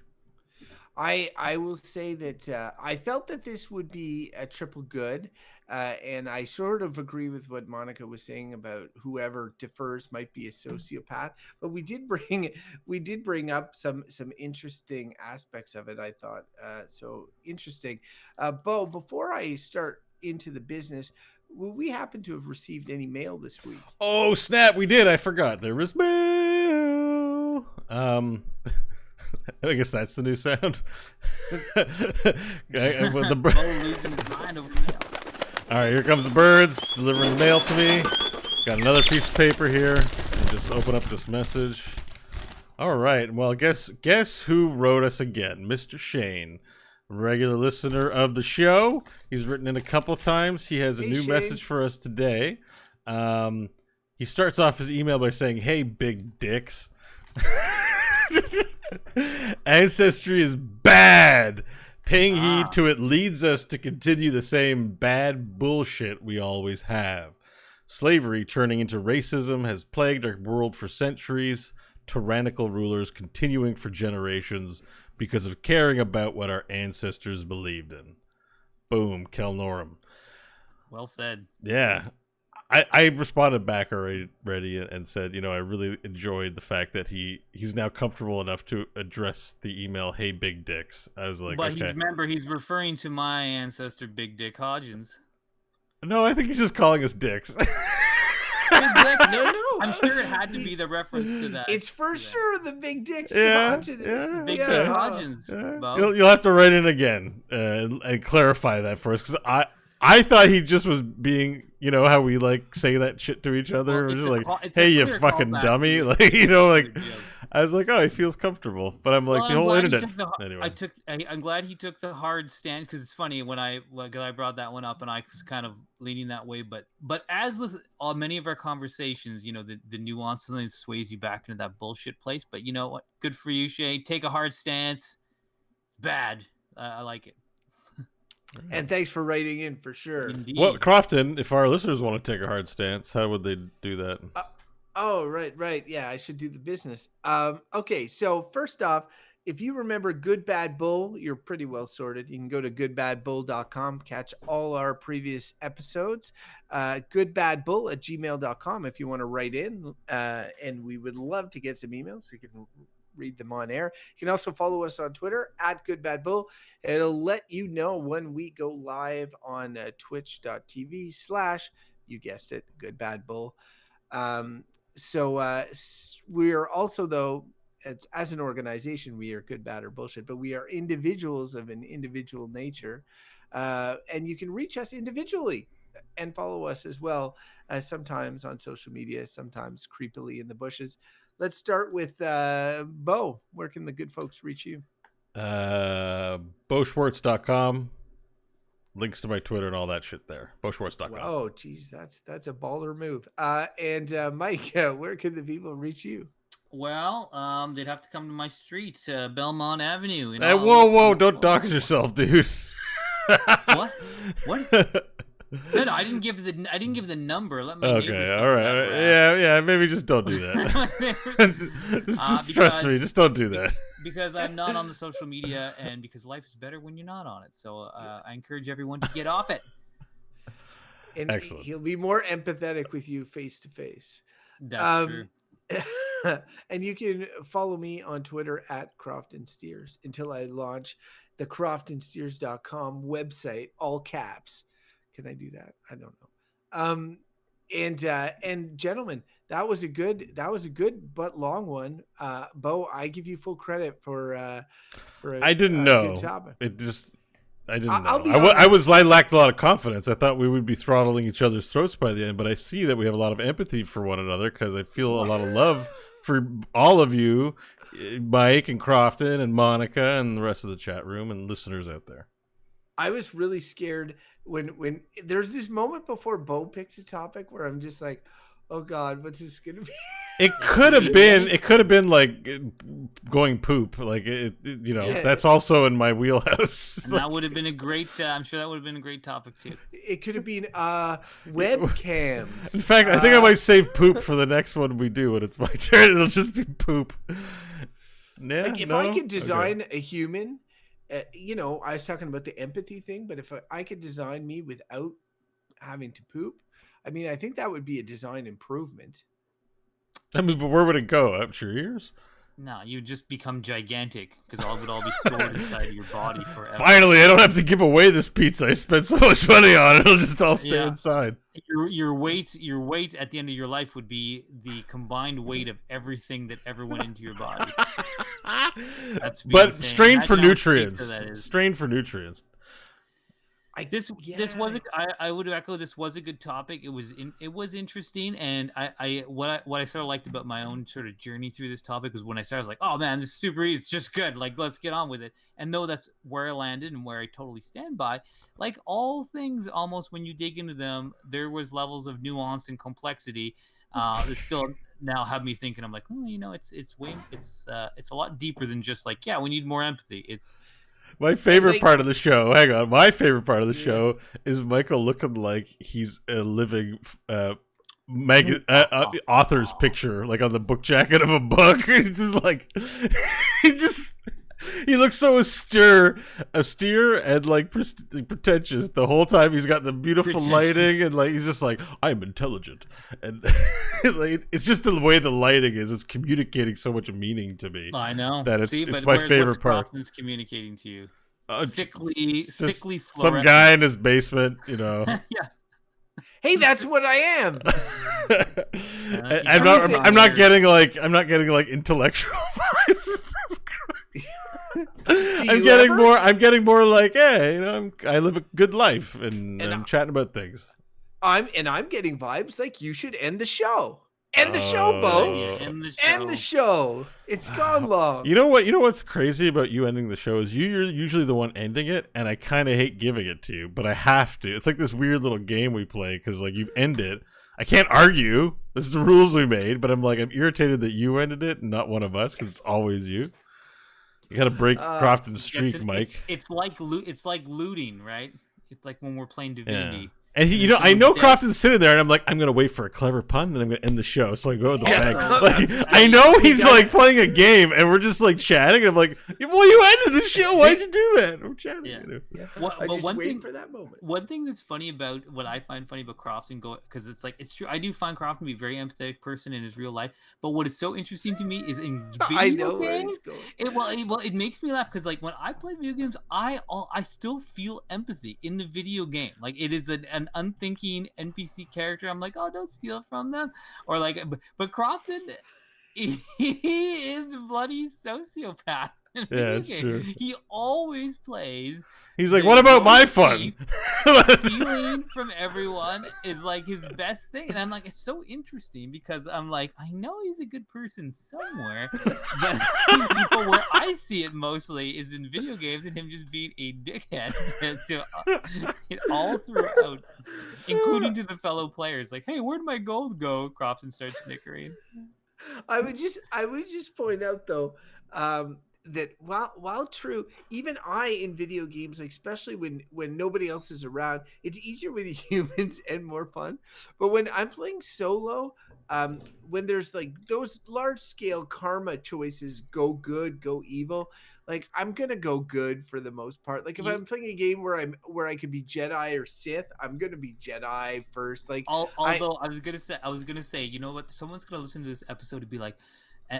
I will say that I felt that this would be a triple good, and I sort of agree with what Monica was saying about whoever defers might be a sociopath. But we did bring up some interesting aspects of it. I thought so interesting. Beau, before I start into the business, will we happen to have received any mail this week? Oh snap! We did. I forgot there was mail. I guess that's the new sound. All right, here comes the birds delivering the mail to me. Got another piece of paper here. Just open up this message. All right. Well, guess who wrote us again? Mr. Shane, regular listener of the show. He's written in a couple times. He has a new Shane. message for us today. He starts off his email by saying, "Hey, big dicks. Ancestry is bad. Paying heed to it leads us to continue the same bad bullshit we always have. Slavery turning into racism has plagued our world for centuries, tyrannical rulers continuing for generations because of caring about what our ancestors believed in." Boom, Kelnorum. Well said. Yeah. I responded back already and said, I really enjoyed the fact that he's now comfortable enough to address the email, "Hey, big dicks." I was like, but okay. remember, he's referring to my ancestor, Big Dick Hodgins. No, I think he's just calling us dicks. Big Dick? No. I'm sure it had to be the reference to that. It's for sure the big dicks. Big Dick Hodgins. Bo. You'll have to write in again and clarify that for us, because I thought he just was being, how we say that shit to each other. We're just like, "Hey, you fucking dummy!" I was like, oh, he feels comfortable, but I'm like, the whole internet. Anyway, I'm glad he took the hard stand, because it's funny when I brought that one up and I was kind of leaning that way, but as with many of our conversations, the nuance sometimes sways you back into that bullshit place. But you know what? Good for you, Shay. Take a hard stance. Bad. I like it. And thanks for writing in, for sure. Indeed. Well, Crofton, if our listeners want to take a hard stance, how would they do that? Right. Yeah, I should do the business. Okay, so first off, if you remember Good Bad Bull, you're pretty well sorted. You can go to goodbadbull.com, catch all our previous episodes. Goodbadbull@gmail.com if you want to write in. And we would love to get some emails. We can read them on air. You can also follow us on Twitter @GoodBadBull. It'll let you know when we go live on twitch.tv/ you guessed it, Good Bad Bull. So we are also, though, as an organization, we are Good, Bad, or Bullshit, but we are individuals of an individual nature. And you can reach us individually and follow us as well, sometimes on social media, sometimes creepily in the bushes. Let's start with Beau. Where can the good folks reach you? BeauSchwartz.com. Links to my Twitter and all that shit there. BeauSchwartz.com. Oh, geez, that's a baller move. And Mike, where can the people reach you? Well, they'd have to come to my street, Belmont Avenue. Hey, whoa! Don't dox yourself, dude. What? No, I didn't give the number. Let me. Okay, all right. Yeah. Maybe just don't do that. just trust me. Just don't do that. Because I'm not on the social media, and because life is better when you're not on it. So I encourage everyone to get off it. And excellent. He'll be more empathetic with you face to face. That's true. And you can follow me on Twitter @Crofton Steers until I launch the croftonsteers.com website, all caps. Can I do that? I don't know. And gentlemen, that was a good but long one. Beau, I give you full credit for I didn't know. Good topic. I didn't know. I lacked a lot of confidence. I thought we would be throttling each other's throats by the end, but I see that we have a lot of empathy for one another, because I feel a lot of love for all of you, Mike and Crofton and Monica and the rest of the chat room and listeners out there. I was really scared when there's this moment before Beau picks a topic where I'm just like, oh God, what's this gonna be? It could have been like going poop, that's also in my wheelhouse. And that would have been a great. I'm sure that would have been a great topic too. It could have been webcams. In fact, I think I might save poop for the next one we do when it's my turn. It'll just be poop. Yeah, if I could design a human. I was talking about the empathy thing, but if I could design me without having to poop, I think that would be a design improvement. But where would it go? Up your ears? No, you just become gigantic, because all would all be stored inside of your body forever. Finally, I don't have to give away this pizza I spent so much money on. It'll just all stay inside. Your weight at the end of your life would be the combined weight of everything that ever went into your body. But strained for nutrients. Strained for nutrients. This was I would echo, this was a good topic. It was interesting, and what I sort of liked about my own sort of journey through this topic was when I started, I was like, oh man, this is super easy, it's just good, like let's get on with it. And though that's where I landed and where I totally stand by, like all things, almost when you dig into them, there was levels of nuance and complexity that still now have me thinking. I'm like, oh, it's a lot deeper than just like, yeah, we need more empathy. It's my favorite part of the show. Hang on, my favorite part of the show is Michael looking like he's a living author's picture, like on the book jacket of a book. He's just like, he looks so austere and like pretentious the whole time. He's got the beautiful lighting, and like he's just like, I'm intelligent, and like, it's just the way the lighting is. It's communicating so much meaning to me. I know that it's my favorite part. Crofton's communicating to you. Sickly some guy in his basement, Yeah. Hey, that's what I am. I'm not getting like intellectual vibes. I'm getting more like, hey, I live a good life, and I'm chatting about things. I'm getting vibes like you should end the show. End the show, Beau. End the show. It's gone long. You know what's crazy about you ending the show is you're usually the one ending it, and I kind of hate giving it to you, but I have to. It's like this weird little game we play because like you've ended. I can't argue. This is the rules we made, but I'm irritated that you ended it and not one of us because it's always you. You got to break Crofton's streak, Mike. It's like looting, right? It's like when we're playing Divinity. Yeah. And I know Crofton's sitting there, and I'm like, I'm gonna wait for a clever pun, then I'm gonna end the show. So I go to the bank. I know he's like playing a game, and we're just like chatting. And I'm like, well, you ended the show. Why'd you do that? We're chatting. Yeah. I just wait for that moment. One thing that's funny about what I find funny about Crofton, because it's true. I do find Crofton to be a very empathetic person in his real life. But what is so interesting to me is in video games. It makes me laugh because like when I play video games, I still feel empathy in the video game. Like it is an unthinking NPC character. I'm like, oh, don't steal from them, or like, but Crofton, he is a bloody sociopath. Yeah, it's true. He always plays. He's like, what about my fun? Stealing from everyone is like his best thing, and I'm like, it's so interesting because I'm like, I know he's a good person somewhere, but people where I see it mostly is in video games and him just being a dickhead. So it all throughout, including to the fellow players. Like, hey, where'd my gold go? Crofton starts snickering. I would just point out though. That while true, even I in video games, like especially when nobody else is around, it's easier with humans and more fun. But when I'm playing solo, when there's like those large scale karma choices, go good, go evil, like I'm gonna go good for the most part. Like if I'm playing a game where I could be Jedi or Sith, I'm gonna be Jedi first. Like although I was gonna say, you know what? Someone's gonna listen to this episode and be like,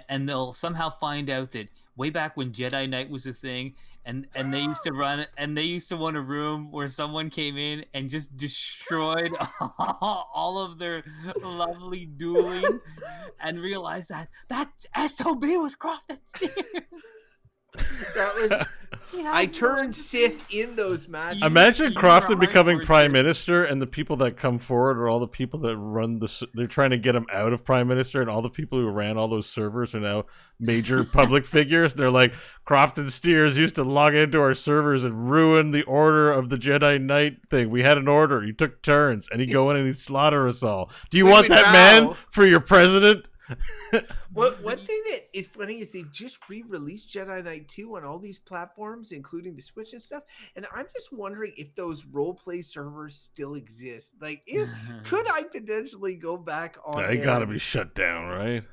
and they'll somehow find out that way back when Jedi Knight was a thing, and they used to run, and they used to want a room where someone came in and just destroyed all of their lovely dueling, and realized that SOB was Crofton Steers. That was. I turned Sith in those matches. Imagine Crofton becoming prime minister, and the people that come forward are all the people that run they're trying to get him out of prime minister, and all the people who ran all those servers are now major public figures. They're like, Crofton Steers used to log into our servers and ruin the order of the Jedi Knight thing. We had an order. He took turns, and he'd go in and he'd slaughter us all. Do you want that man for your president? One thing that is funny is they've just re-released Jedi Knight 2 on all these platforms, including the Switch and stuff. And I'm just wondering if those roleplay servers still exist. Like, could I potentially go back on? They gotta be shut down, right?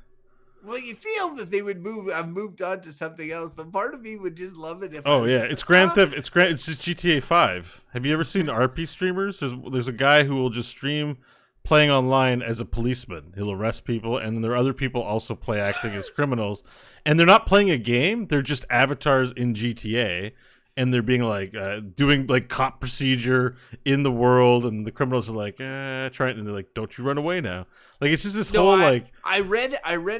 Well, you feel that they would have moved on to something else, but part of me would just love it if. Oh yeah, it's Grand Theft. It's just GTA 5. Have you ever seen RP streamers? There's a guy who will just stream playing online as a policeman. He'll arrest people, and then there are other people also acting as criminals. And they're not playing a game, they're just avatars in GTA. and they're being like doing like cop procedure in the world, and the criminals are like trying, and they're like, don't you run away now. Like it's just this whole like I read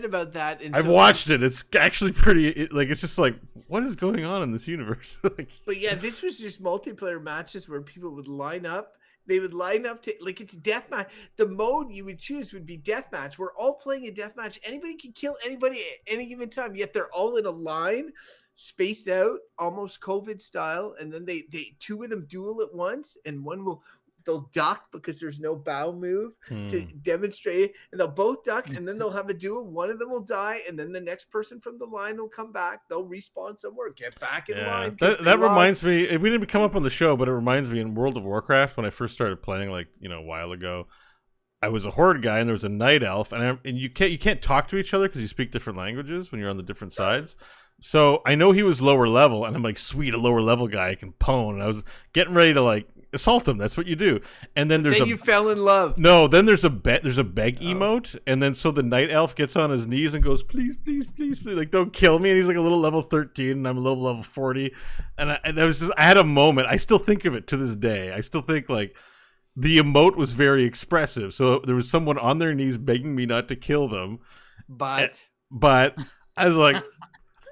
about that, and I've watched it. It's actually pretty like it's just like, what is going on in this universe? Like, but yeah, this was just multiplayer matches where people would line up. They would line up to, like, it's deathmatch. The mode you would choose would be deathmatch. We're all playing a deathmatch. Anybody can kill anybody at any given time, yet they're all in a line, spaced out, almost COVID style. And then they two of them duel at once, and they'll duck because there's no bow move to demonstrate, and they'll both duck, and then they'll have a duel. One of them will die, and then the next person from the line will come back. They'll respawn somewhere, get back in line. That reminds me, we didn't come up on the show, but it reminds me in World of Warcraft when I first started playing, like, you know, a while ago. I was a horde guy, and there was a night elf, and you can't talk to each other because you speak different languages when you're on the different sides. So I know he was lower level, and I'm like, sweet, a lower level guy I can pwn. And I was getting ready to like assault him. That's what you do. And then you fell in love. No, then there's a beg emote, and then so the night elf gets on his knees and goes, please, please, please, please, like, don't kill me. And he's like a little level 13, and I'm a little level 40. And I had a moment. I still think of it to this day. I still think like the emote was very expressive. So there was someone on their knees begging me not to kill them. But I was like,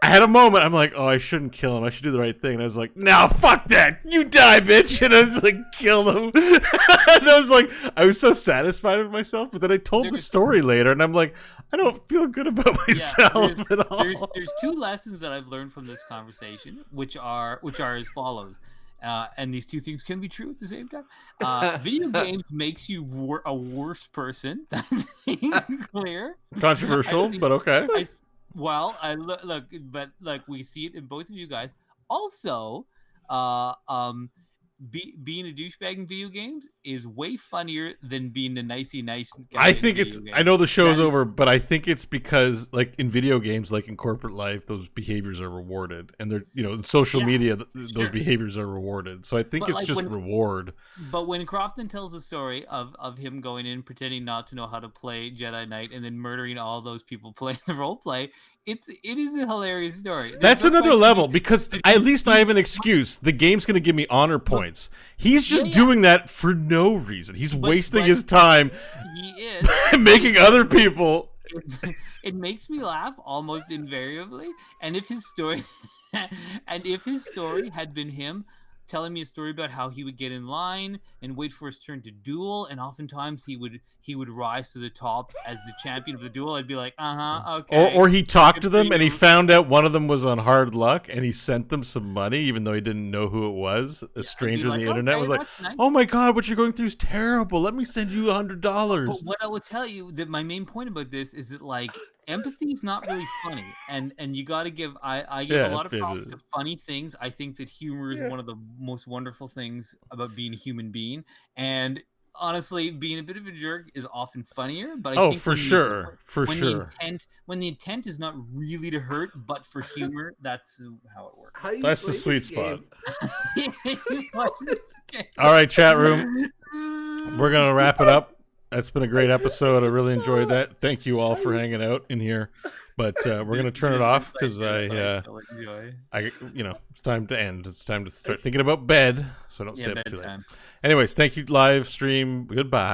I had a moment. I'm like, oh, I shouldn't kill him. I should do the right thing. And I was like, no, fuck that. You die, bitch. And I was like, kill him. And I was so satisfied with myself. But then I told the story later, and I'm like, I don't feel good about myself at all. There's two lessons that I've learned from this conversation, which are as follows. And these two things can be true at the same time. Video games makes you a worse person. That's clear. Controversial, but okay. But we see it in both of you guys. Also, being a douchebag in video games is way funnier than being a nice guy. I think I know the show's over, but I think it's because, like, in video games, like in corporate life, those behaviors are rewarded, and they're, you know, in social media, those behaviors are rewarded. So I think it's just reward. But when Crofton tells the story of him going in, pretending not to know how to play Jedi Knight, and then murdering all those people playing the role play, it is a hilarious story. That's another level, because at least I have an excuse. The game's going to give me honor points. He's just doing that for no reason. He's wasting his time. He is making other people. It makes me laugh almost invariably. And if his story had been him telling me a story about how he would get in line and wait for his turn to duel, and oftentimes he would rise to the top as the champion of the duel, I'd be like, okay. Or he talked to them and he found out one of them was on hard luck, and he sent them some money even though he didn't know who it was. A stranger on the internet was like, nice. Oh my god, what you're going through is terrible. Let me send you $100. But what I will tell you, that my main point about this is that, like, empathy is not really funny, and you got to give I give a lot of props to funny things. I think that humor is one of the most wonderful things about being a human being, and honestly, being a bit of a jerk is often funnier. But I think when the intent is not really to hurt, but for humor, that's how it works. That's the sweet spot. All right, chat room, we're gonna wrap it up. That's been a great episode. I really enjoyed that. Thank you all for hanging out in here. But we're going to turn it off because it's time to end. It's time to start thinking about bed, so don't stay up too late. Anyways, thank you, live stream. Goodbye.